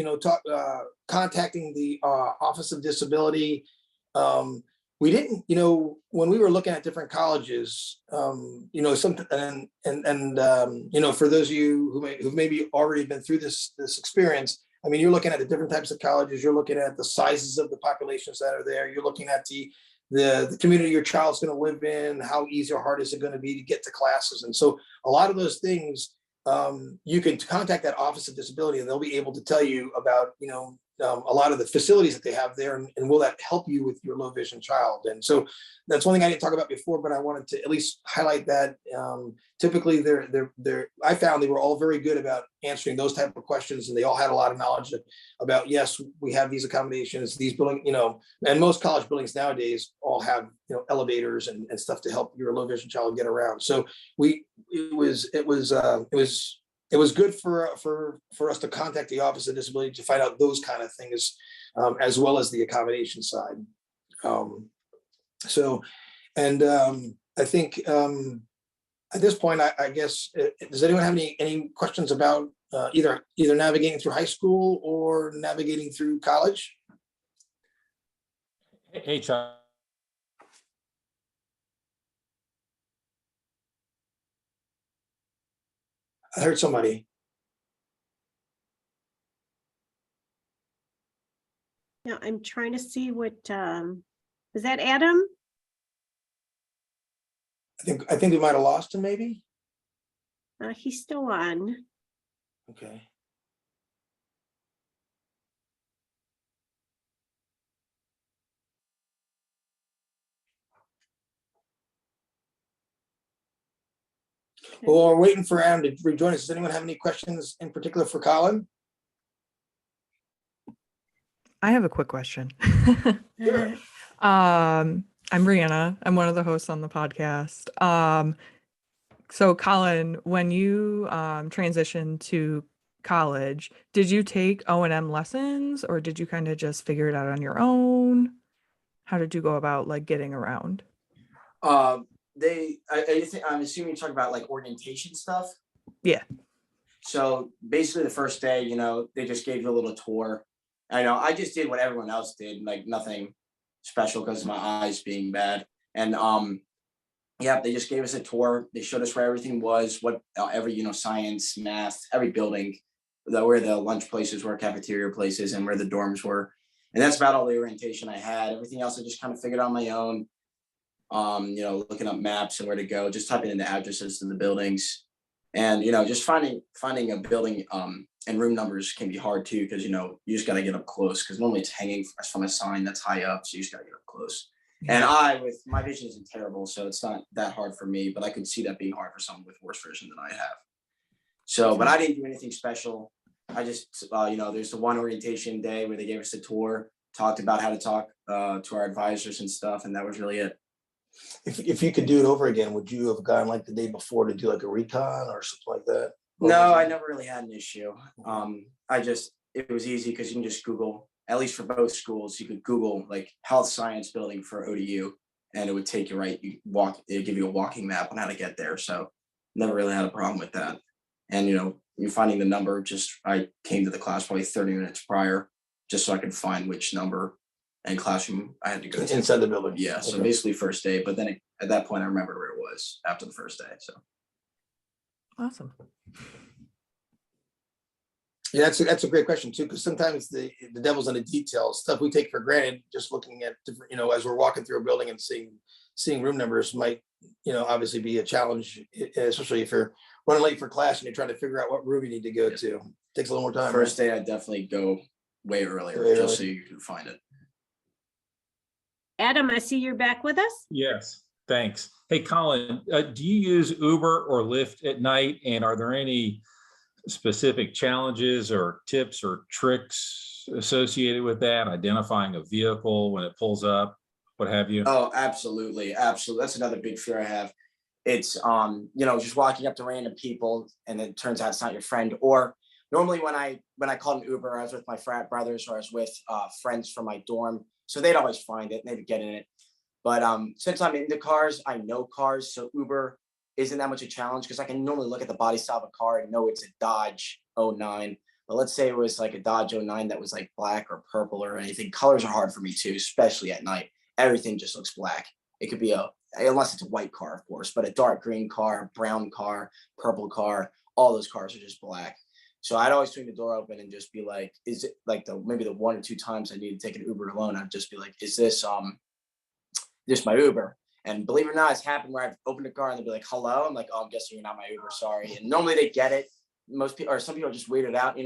Speaker 2: contacting the Office of Disability. We didn't, when we were looking at different colleges, for those of you who maybe already been through this experience, I mean, you're looking at the different types of colleges, you're looking at the sizes of the populations that are there, you're looking at the community your child's going to live in, how easy or hard is it going to be to get to classes. And so a lot of those things, you can contact that Office of Disability and they'll be able to tell you about, a lot of the facilities that they have there, and will that help you with your low vision child. And so that's one thing I didn't talk about before, but I wanted to at least highlight that. Typically I found they were all very good about answering those type of questions, and they all had a lot of knowledge about, yes, we have these accommodations, these building, and most college buildings nowadays all have, elevators and stuff to help your low vision child get around. So it was good for us to contact the Office of Disability to find out those kind of things, as well as the accommodation side. I think at this point, I guess, does anyone have any questions about either navigating through high school or navigating through college?
Speaker 5: Hey, Chuck.
Speaker 2: I heard somebody.
Speaker 1: Yeah, I'm trying to see what, is that Adam?
Speaker 2: I think we might have lost him, maybe.
Speaker 1: He's still on.
Speaker 2: Okay. Well, we're waiting for Adam to rejoin us. Does anyone have any questions in particular for Colin?
Speaker 9: I have a quick question.
Speaker 2: Sure.
Speaker 9: I'm Brianna. I'm one of the hosts on the podcast. So Colin, when you transitioned to college, did you take O&M lessons, or did you kind of just figure it out on your own? How did you go about getting around?
Speaker 4: I'm assuming you talk about orientation stuff.
Speaker 9: Yeah.
Speaker 4: So basically the first day, they just gave you a little tour. I know I just did what everyone else did, nothing special because of my eyes being bad. And they just gave us a tour. They showed us where everything was, what every, science, math, every building, where the lunch places were, cafeteria places, and where the dorms were. And that's about all the orientation I had. Everything else I just kind of figured out on my own. Looking up maps and where to go, just typing in the addresses to the buildings. And, just finding a building and room numbers can be hard too, because, you just got to get up close, because normally it's hanging from a sign that's high up. So you just got to get up close. And with my vision isn't terrible, so it's not that hard for me, but I could see that being hard for someone with worse vision than I have. So, but I didn't do anything special. I just, there's the one orientation day where they gave us a tour, talked about how to talk to our advisors and stuff. And that was really it.
Speaker 2: If you could do it over again, would you have gone like the day before to do like a recon or something like that?
Speaker 4: No, I never really had an issue. It was easy because you can just Google, at least for both schools, you could Google like health science building for ODU and it would take you right. It'd give you a walking map on how to get there. So never really had a problem with that. And, you're finding the number, I came to the class probably 30 minutes prior, just so I could find which number and classroom I had to go to.
Speaker 2: Inside the building.
Speaker 4: Yeah. So basically first day, but then at that point I remember where it was after the first day. So.
Speaker 9: Awesome.
Speaker 2: Yeah, that's a great question too, because sometimes the devil's in the details. Stuff we take for granted, just looking at different, as we're walking through a building and seeing room numbers might, obviously be a challenge, especially if you're running late for class and you're trying to figure out what room you need to go to. Takes a little more time.
Speaker 4: First day, I definitely go way earlier, just so you can find it.
Speaker 1: Adam, I see you're back with us.
Speaker 5: Yes, thanks. Hey, Colin, do you use Uber or Lyft at night? And are there any specific challenges or tips or tricks associated with that? Identifying a vehicle when it pulls up, what have you?
Speaker 4: Oh, absolutely. Absolutely. That's another big fear I have. It's, just walking up to random people and it turns out it's not your friend. Or normally when I called an Uber, I was with my frat brothers or I was with friends from my dorm. So they'd always find it and they'd get in it. But since I'm into cars, I know cars. So Uber isn't that much a challenge because I can normally look at the body style of a car and know it's a Dodge 09. But let's say it was like a Dodge 09 that was like black or purple or anything. Colors are hard for me too, especially at night. Everything just looks black. It could be unless it's a white car, of course, but a dark green car, brown car, purple car, all those cars are just black. So I'd always swing the door open and just be like, is it like maybe the one or two times I need to take an Uber alone, I'd just be like, is this my Uber? And believe it or not, it's happened where I've opened the car and they'll be like, hello. I'm like, oh, I'm guessing you're not my Uber, sorry. And normally they get it. Most people, or some people are just weirded out,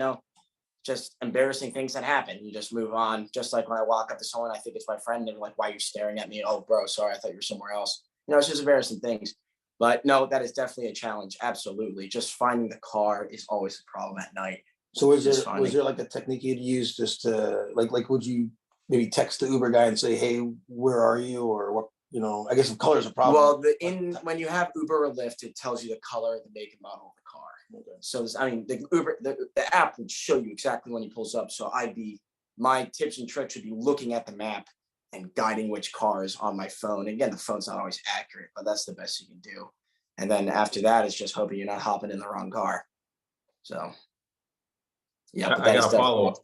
Speaker 4: just embarrassing things that happen. You just move on. Just like when I walk up to someone, I think it's my friend. They're like, why are you staring at me? Oh, bro, sorry. I thought you were somewhere else. It's just embarrassing things. But no, that is definitely a challenge. Absolutely. Just finding the car is always a problem at night.
Speaker 2: So was there like a technique you'd use just to like, would you maybe text the Uber guy and say, hey, where are you? Or what, I guess if color is a problem.
Speaker 4: Well, when you have Uber or Lyft, it tells you the color, the make and model of the car. Okay. So the Uber, the app would show you exactly when he pulls up. So my tips and tricks would be looking at the map and guiding which car is on my phone. Again, the phone's not always accurate, but that's the best you can do. And then after that, it's just hoping you're not hopping in the wrong car. So, yeah.
Speaker 5: I got a follow-up.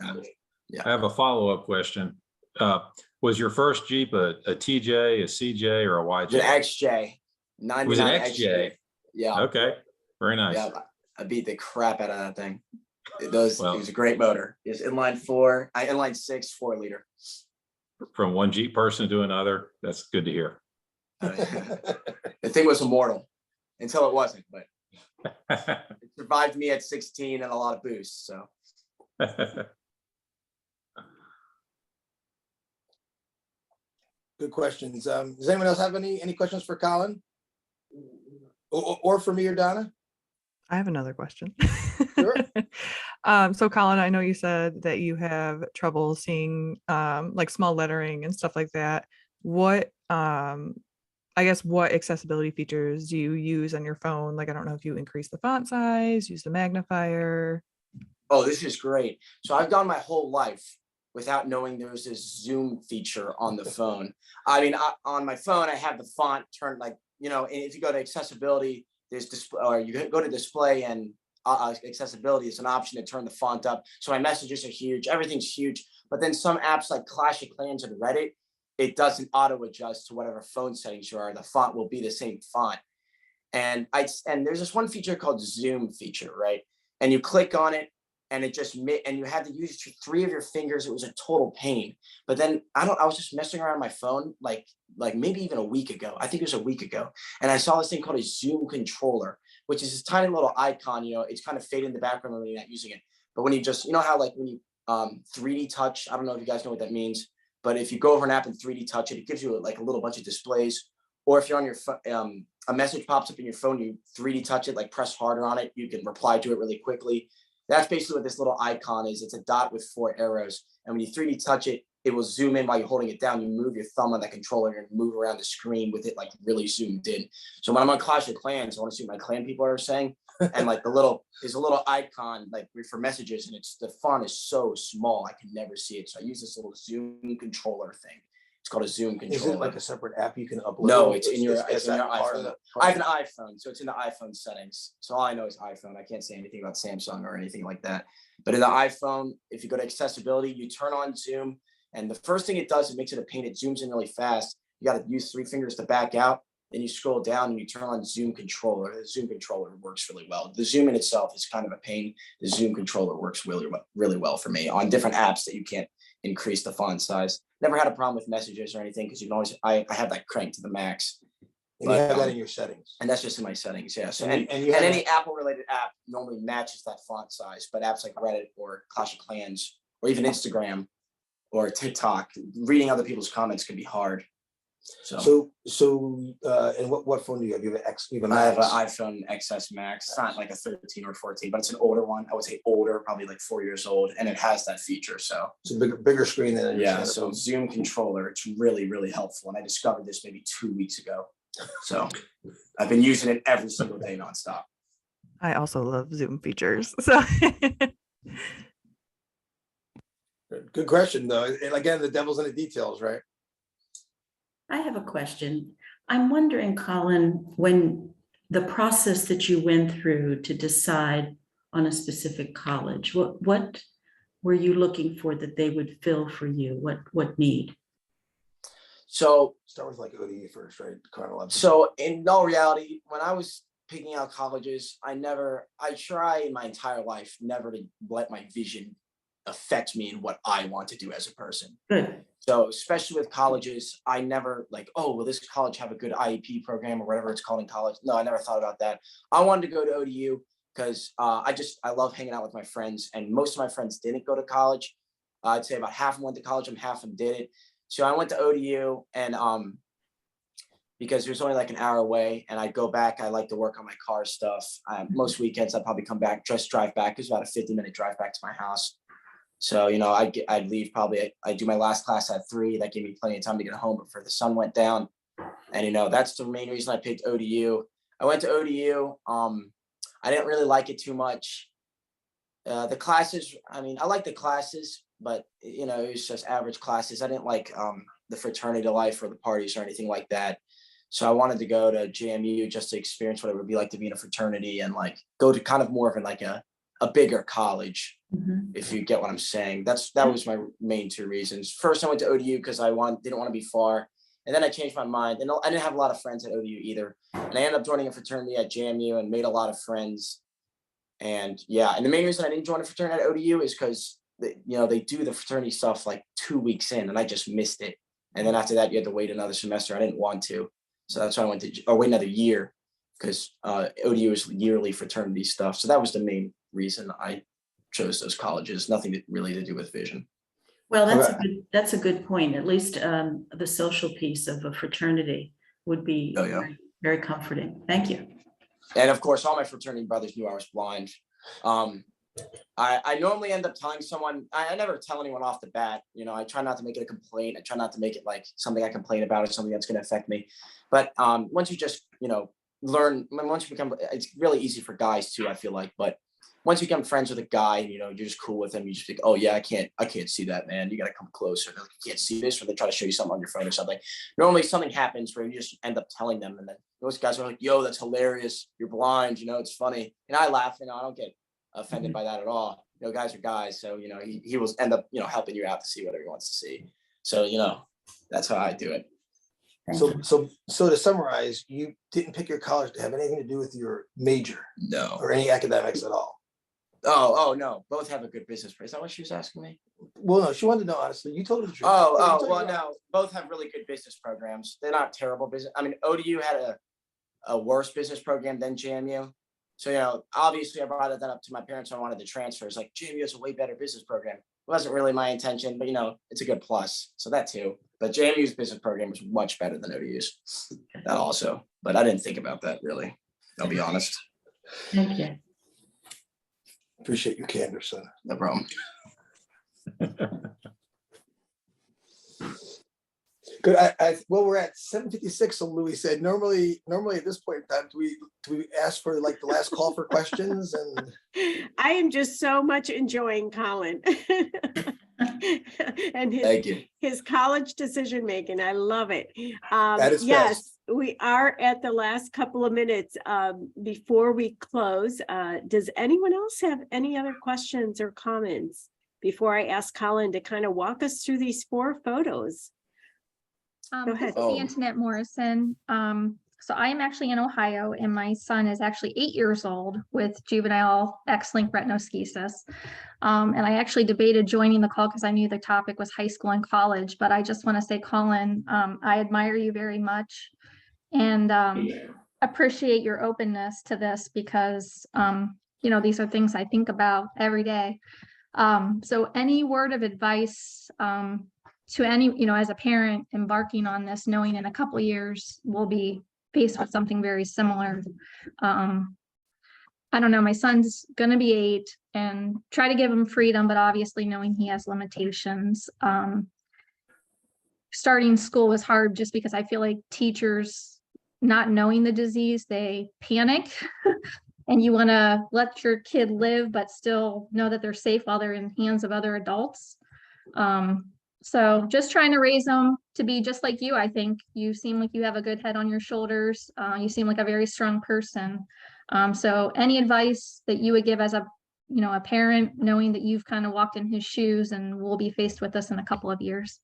Speaker 5: Yeah. I have a follow-up question. Was your first Jeep a TJ, a CJ, or a YJ?
Speaker 4: An XJ. 99
Speaker 5: was an XJ?
Speaker 4: Yeah.
Speaker 5: Okay. Very nice.
Speaker 4: Yeah, I beat the crap out of that thing. It was a great motor. It's inline 6, 4-liter.
Speaker 5: From one Jeep person to another. That's good to hear.
Speaker 4: The thing was immortal until it wasn't, but it survived me at 16 and a lot of boosts. So.
Speaker 2: Good questions. Does anyone else have any questions for Colin? Or for me or Donna?
Speaker 9: I have another question.
Speaker 2: Sure.
Speaker 9: So Colin, I know you said that you have trouble seeing like small lettering and stuff like that. What what accessibility features do you use on your phone? Like, I don't know if you increase the font size, use the magnifier.
Speaker 4: Oh, this is great. So I've gone my whole life without knowing there was this zoom feature on the phone. On my phone, I have the font turned and if you go to accessibility, there's display, or you go to display and accessibility is an option to turn the font up. So my messages are huge, everything's huge. But then some apps like Clash of Clans and Reddit, it doesn't auto adjust to whatever phone settings you are. The font will be the same font. And there's this one feature called Zoom feature, right? And you click on it and it just and you had to use 3 of your fingers. It was a total pain. But then I was just messing around on my phone, like maybe even a week ago. I think it was a week ago. And I saw this thing called a Zoom controller, which is this tiny little icon, it's kind of faded in the background when you're not using it. But when you just, how like when you 3D touch, I don't know if you guys know what that means, but if you go over an app and 3D touch it, it gives you like a little bunch of displays. Or if you're on your phone, a message pops up in your phone, you 3D touch it, like press harder on it, you can reply to it really quickly. That's basically what this little icon is. It's a dot with 4 arrows. And when you 3D touch it, it will zoom in while you're holding it down. You move your thumb on that controller and move around the screen with it like really zoomed in. So when I'm on Clash of Clans, I want to see what my clan people are saying. And like there's a little icon like for messages, and the font is so small I can never see it. So I use this little Zoom controller thing. It's called a Zoom controller.
Speaker 2: Is it like a separate app you can upload?
Speaker 4: No, it's in your
Speaker 2: part
Speaker 4: iPhone.
Speaker 2: of the-
Speaker 4: I have an iPhone, so it's in the iPhone settings. So all I know is iPhone. I can't say anything about Samsung or anything like that. But in the iPhone, if you go to accessibility, you turn on Zoom, and the first thing it does, it makes it a pain. It zooms in really fast. You got to use 3 fingers to back out. Then you scroll down and you turn on Zoom controller. The Zoom controller works really well. The Zoom in itself is kind of a pain. The Zoom controller works really well for me on different apps that you can't increase the font size. Never had a problem with messages or anything because you can always, I have that cranked to the max.
Speaker 2: And you have that in your settings.
Speaker 4: And that's just in my settings, yeah. So
Speaker 2: And
Speaker 4: and
Speaker 2: you have
Speaker 4: any Apple related app normally matches that font size, but apps like Reddit or Clash of Clans or even Instagram or TikTok, reading other people's comments can be hard.
Speaker 2: So and what phone do you have? You have an X, you have a
Speaker 4: I have an
Speaker 2: Max?
Speaker 4: iPhone XS Max. It's not like a 13 or 14, but it's an older one. I would say older, probably like 4 years old, and it has that feature. So
Speaker 2: It's a bigger screen than your
Speaker 4: yeah,
Speaker 2: standard
Speaker 4: so
Speaker 2: phone.
Speaker 4: Zoom controller, it's really helpful. And I discovered this maybe 2 weeks ago. So I've been using it every single day nonstop.
Speaker 9: I also love Zoom features. So
Speaker 2: Good question, though. And again, the devil's in the details, right?
Speaker 10: I have a question. I'm wondering, Colin, when the process that you went through to decide on a specific college, what were you looking for that they would fill for you? What need?
Speaker 4: So
Speaker 2: Start with like ODE first, right? Chronological.
Speaker 4: So in all reality, when I was picking out colleges, I try in my entire life never to let my vision affect me in what I want to do as a person.
Speaker 10: Good.
Speaker 4: So especially with colleges, I never like, oh, will this college have a good IEP program or whatever it's called in college? No, I never thought about that. I wanted to go to ODU because I love hanging out with my friends, and most of my friends didn't go to college. I'd say about half of them went to college and half of them didn't. So I went to ODU, and because it was only like an hour away, and I'd go back. I like to work on my car stuff. Most weekends I'd probably come back, just drive back. It's about a 50-minute drive back to my house. So, I'd leave probably, I'd do my last class at 3. That gave me plenty of time to get home before the sun went down. And, that's the main reason I picked ODU. I went to ODU. I didn't really like it too much. The classes, I like the classes, but, it was just average classes. I didn't like the fraternity life or the parties or anything like that. So I wanted to go to JMU just to experience what it would be like to be in a fraternity and like go to kind of more of a bigger college.
Speaker 10: Mm-hmm.
Speaker 4: If you get what I'm saying. That was my main 2 reasons. First, I went to ODU because I didn't want to be far. And then I changed my mind. And I didn't have a lot of friends at ODU either. And I ended up joining a fraternity at JMU and made a lot of friends. And yeah, and the main reason I didn't join a fraternity at ODU is because they do the fraternity stuff like 2 weeks in, and I just missed it. And then after that, you had to wait another semester. I didn't want to. So that's why I went to, or wait another year, because ODU is yearly fraternity stuff. So that was the main reason I chose those colleges. Nothing really to do with vision.
Speaker 10: Well, that's a good point. At least the social piece of a fraternity would be very, very comforting. Thank you.
Speaker 4: And of course, all my fraternity brothers knew I was blind. I normally end up telling someone. I never tell anyone off the bat. I try not to make it a complaint. I try not to make it like something I complain about or something that's going to affect me. But once you just learn, once you become, it's really easy for guys too, I feel like. But once you become friends with a guy, you're just cool with him. You just think, oh yeah, I can't see that, man. You got to come closer. Like, you can't see this, or they try to show you something on your phone or something. Normally something happens where you just end up telling them, and then those guys are like, yo, that's hilarious. You're blind. It's funny. And I laugh. I don't get offended by that at all. Guys are guys. So, he will end up, helping you out to see whatever he wants to see. So, that's how I do it.
Speaker 2: So to summarize, you didn't pick your college to have anything to do with your major.
Speaker 4: No.
Speaker 2: Or any academics at all.
Speaker 4: Oh, no, both have a good business. Is that what she was asking me?
Speaker 2: Well, no, she wanted to know, honestly. You told her the truth.
Speaker 4: Oh,
Speaker 2: You
Speaker 4: oh,
Speaker 2: told
Speaker 4: well,
Speaker 2: her-
Speaker 4: no, both have really good business programs. They're not terrible business. I mean, ODU had a worse business program than JMU. So, obviously I brought that up to my parents when I wanted to transfer. It's like, JMU has a way better business program. It wasn't really my intention, but it's a good plus. So that too. But JMU's business program was much better than ODU's. That also. But I didn't think about that really. I'll be honest.
Speaker 10: Thank you.
Speaker 2: Appreciate your candor, son.
Speaker 4: No problem.
Speaker 2: Good. Well, we're at 7:56. So Louis said, normally at this point in time, do we ask for like the last call for questions? And
Speaker 1: I am just so much enjoying Colin and
Speaker 4: Thank you.
Speaker 1: his college decision making. I love it.
Speaker 2: That is
Speaker 1: Yes,
Speaker 2: fast.
Speaker 1: we are at the last couple of minutes before we close. Does anyone else have any other questions or comments before I ask Colin to kind of walk us through these 4 photos? Go ahead.
Speaker 11: This is Antoinette Morrison. So I am actually in Ohio, and my son is actually 8 years old with juvenile X-linked retinoschisis. And I actually debated joining the call because I knew the topic was high school and college, but I just want to say, Colin, I admire you very much and appreciate your openness to this because, these are things I think about every day. So any word of advice to any, as a parent embarking on this, knowing in a couple of years we'll be faced with something very similar. I don't know, my son's gonna be 8 and try to give him freedom, but obviously knowing he has limitations. Starting school was hard just because I feel like teachers, not knowing the disease, they panic and you wanna let your kid live, but still know that they're safe while they're in hands of other adults. So just trying to raise them to be just like you. I think you seem like you have a good head on your shoulders. You seem like a very strong person. So any advice that you would give as a parent, knowing that you've kind of walked in his shoes and will be faced with this in a couple of years?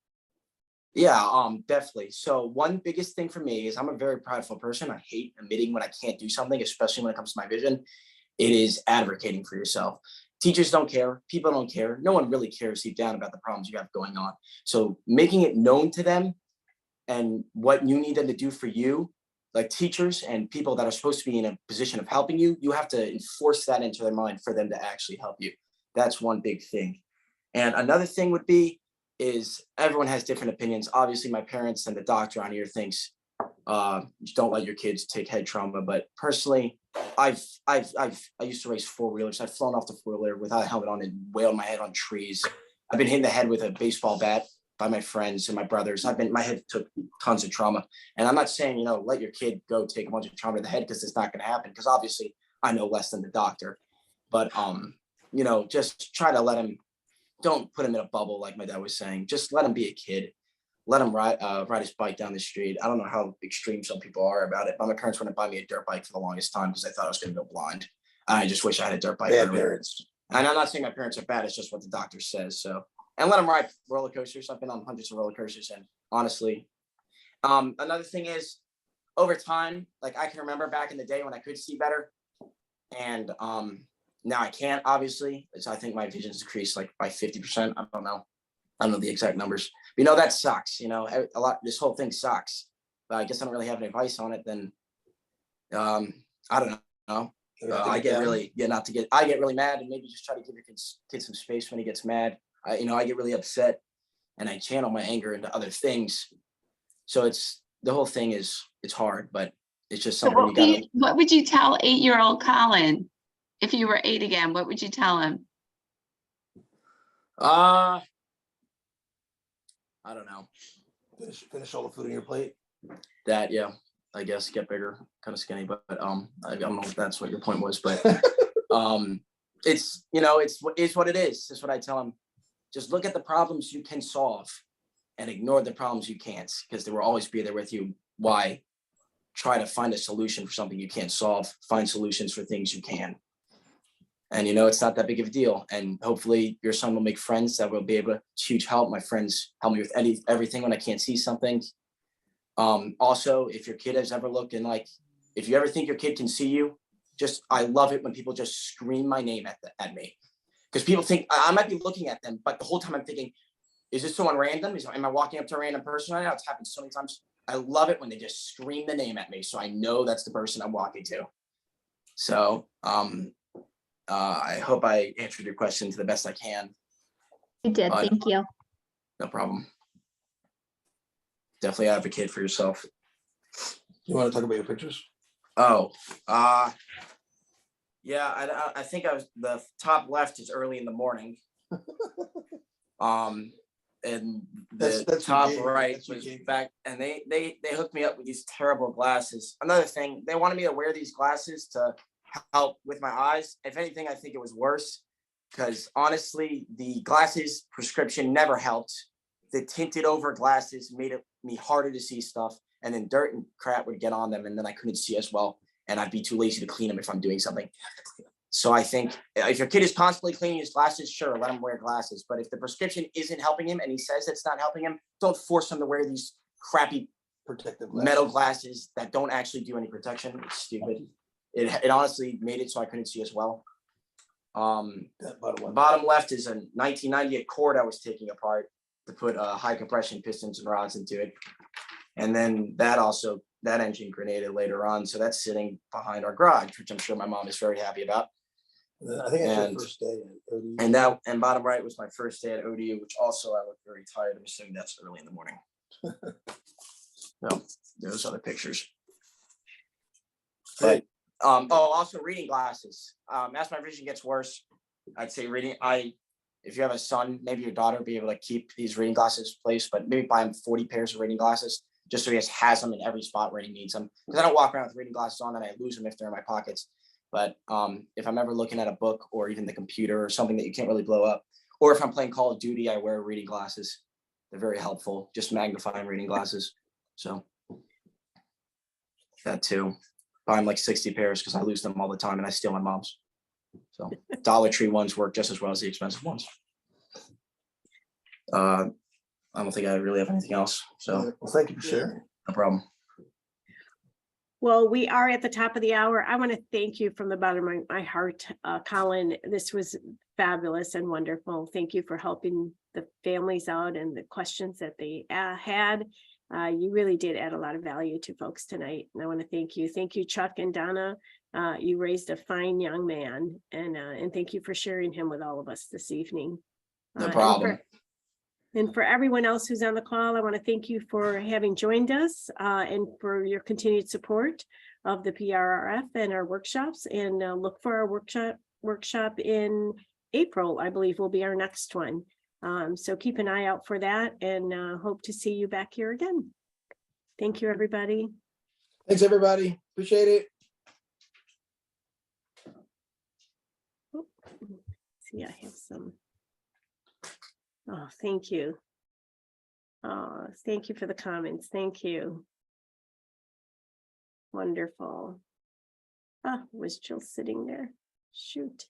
Speaker 4: Yeah, definitely. So one biggest thing for me is I'm a very prideful person. I hate admitting when I can't do something, especially when it comes to my vision. It is advocating for yourself. Teachers don't care. People don't care. No one really cares deep down about the problems you have going on. So making it known to them and what you need them to do for you, like teachers and people that are supposed to be in a position of helping you, you have to enforce that into their mind for them to actually help you. That's one big thing. And another thing would be is everyone has different opinions. Obviously, my parents and the doctor on here thinks don't let your kids take head trauma. But personally, I used to race 4-wheelers. I've flown off the 4-wheeler without a helmet on and wailed my head on trees. I've been hit in the head with a baseball bat by my friends and my brothers. My head took tons of trauma. And I'm not saying, let your kid go take a bunch of trauma to the head because it's not going to happen. Because obviously I know less than the doctor. But just try to let him, don't put him in a bubble like my dad was saying. Just let him be a kid. Let him ride his bike down the street. I don't know how extreme some people are about it, but my parents wouldn't buy me a dirt bike for the longest time because I thought I was going to go blind. I just wish I had a dirt bike.
Speaker 2: Bad parents.
Speaker 4: And I'm not saying my parents are bad. It's just what the doctor says. So, and let them ride roller coasters. I've been on hundreds of roller coasters, and honestly, another thing is over time, like I can remember back in the day when I could see better, and now I can't. Obviously, so I think my vision's decreased like by 50%. I don't know the exact numbers. That sucks. A lot. This whole thing sucks. But I guess I don't really have any advice on it. Then, I don't know. I get really mad, and maybe just try to give your kid some space when he gets mad. I get really upset, and I channel my anger into other things. So it's the whole thing is it's hard, but it's just something you gotta.
Speaker 3: What would you tell 8-year-old Colin if you were 8 again? What would you tell him?
Speaker 4: I don't know.
Speaker 2: Finish all the food on your plate.
Speaker 4: That, yeah, I guess get bigger, kind of skinny, but I don't know if that's what your point was, but it's what it is. That's what I tell them. Just look at the problems you can solve and ignore the problems you can't, because they will always be there with you. Why try to find a solution for something you can't solve? Find solutions for things you can. And it's not that big of a deal. And hopefully your son will make friends that will be able to. It's huge help. My friends help me with everything when I can't see something. Also, if your kid has ever looked in, like, if you ever think your kid can see you, I love it when people just scream my name at me. Because people think I might be looking at them, but the whole time I'm thinking, is this someone random? Am I walking up to a random person right now? It's happened so many times. I love it when they just scream the name at me, so I know that's the person I'm walking to. So I hope I answered your question to the best I can.
Speaker 11: You did, thank you.
Speaker 4: No problem. Definitely advocate for yourself.
Speaker 2: You want to talk about your pictures?
Speaker 4: Oh, yeah, I think the top left is early in the morning. And the top right was back, and they hooked me up with these terrible glasses. Another thing, they wanted me to wear these glasses to help with my eyes. If anything, I think it was worse, because honestly, the glasses prescription never helped. The tinted over glasses made me harder to see stuff, and then dirt and crap would get on them, and then I couldn't see as well, and I'd be too lazy to clean them if I'm doing something. So I think if your kid is constantly cleaning his glasses, sure, let him wear glasses. But if the prescription isn't helping him and he says it's not helping him, don't force him to wear these crappy
Speaker 2: Protective
Speaker 4: metal glasses that don't actually do any protection. It's stupid. It honestly made it so I couldn't see as well. Bottom left is a 1990 Accord I was taking apart to put high compression pistons and rods into it. And then that engine grenaded later on. So that's sitting behind our garage, which I'm sure my mom is very happy about.
Speaker 2: I think that's your first day at ODU.
Speaker 4: And bottom right was my first day at ODU, which also I look very tired. I'm assuming that's early in the morning. So those are the pictures. But also reading glasses. As my vision gets worse, I'd say reading. If you have a son, maybe your daughter will be able to keep these reading glasses placed, but maybe buy him 40 pairs of reading glasses just so he has them in every spot where he needs them. Because I don't walk around with reading glasses on and I lose them if they're in my pockets. But if I'm ever looking at a book or even the computer or something that you can't really blow up, or if I'm playing Call of Duty, I wear reading glasses. They're very helpful, just magnifying reading glasses. So that too. Buy them like 60 pairs because I lose them all the time and I steal my mom's. So Dollar Tree ones work just as well as the expensive ones. I don't think I really have anything else. So
Speaker 2: well, thank you for sharing.
Speaker 4: No problem.
Speaker 1: Well, we are at the top of the hour. I want to thank you from the bottom of my heart, Colin. This was fabulous and wonderful. Thank you for helping the families out and the questions that they had. You really did add a lot of value to folks tonight. And I want to thank you. Thank you, Chuck and Donna. You raised a fine young man, and thank you for sharing him with all of us this evening.
Speaker 4: No problem.
Speaker 1: And for everyone else who's on the call, I want to thank you for having joined us and for your continued support of the PRRF and our workshops. And look for our workshop in April, I believe will be our next one. So keep an eye out for that and hope to see you back here again. Thank you, everybody.
Speaker 2: Thanks, everybody. Appreciate it.
Speaker 1: Oh, see, I have some. Oh, thank you. Oh, thank you for the comments. Thank you. Wonderful. Ah, was Jill sitting there? Shoot.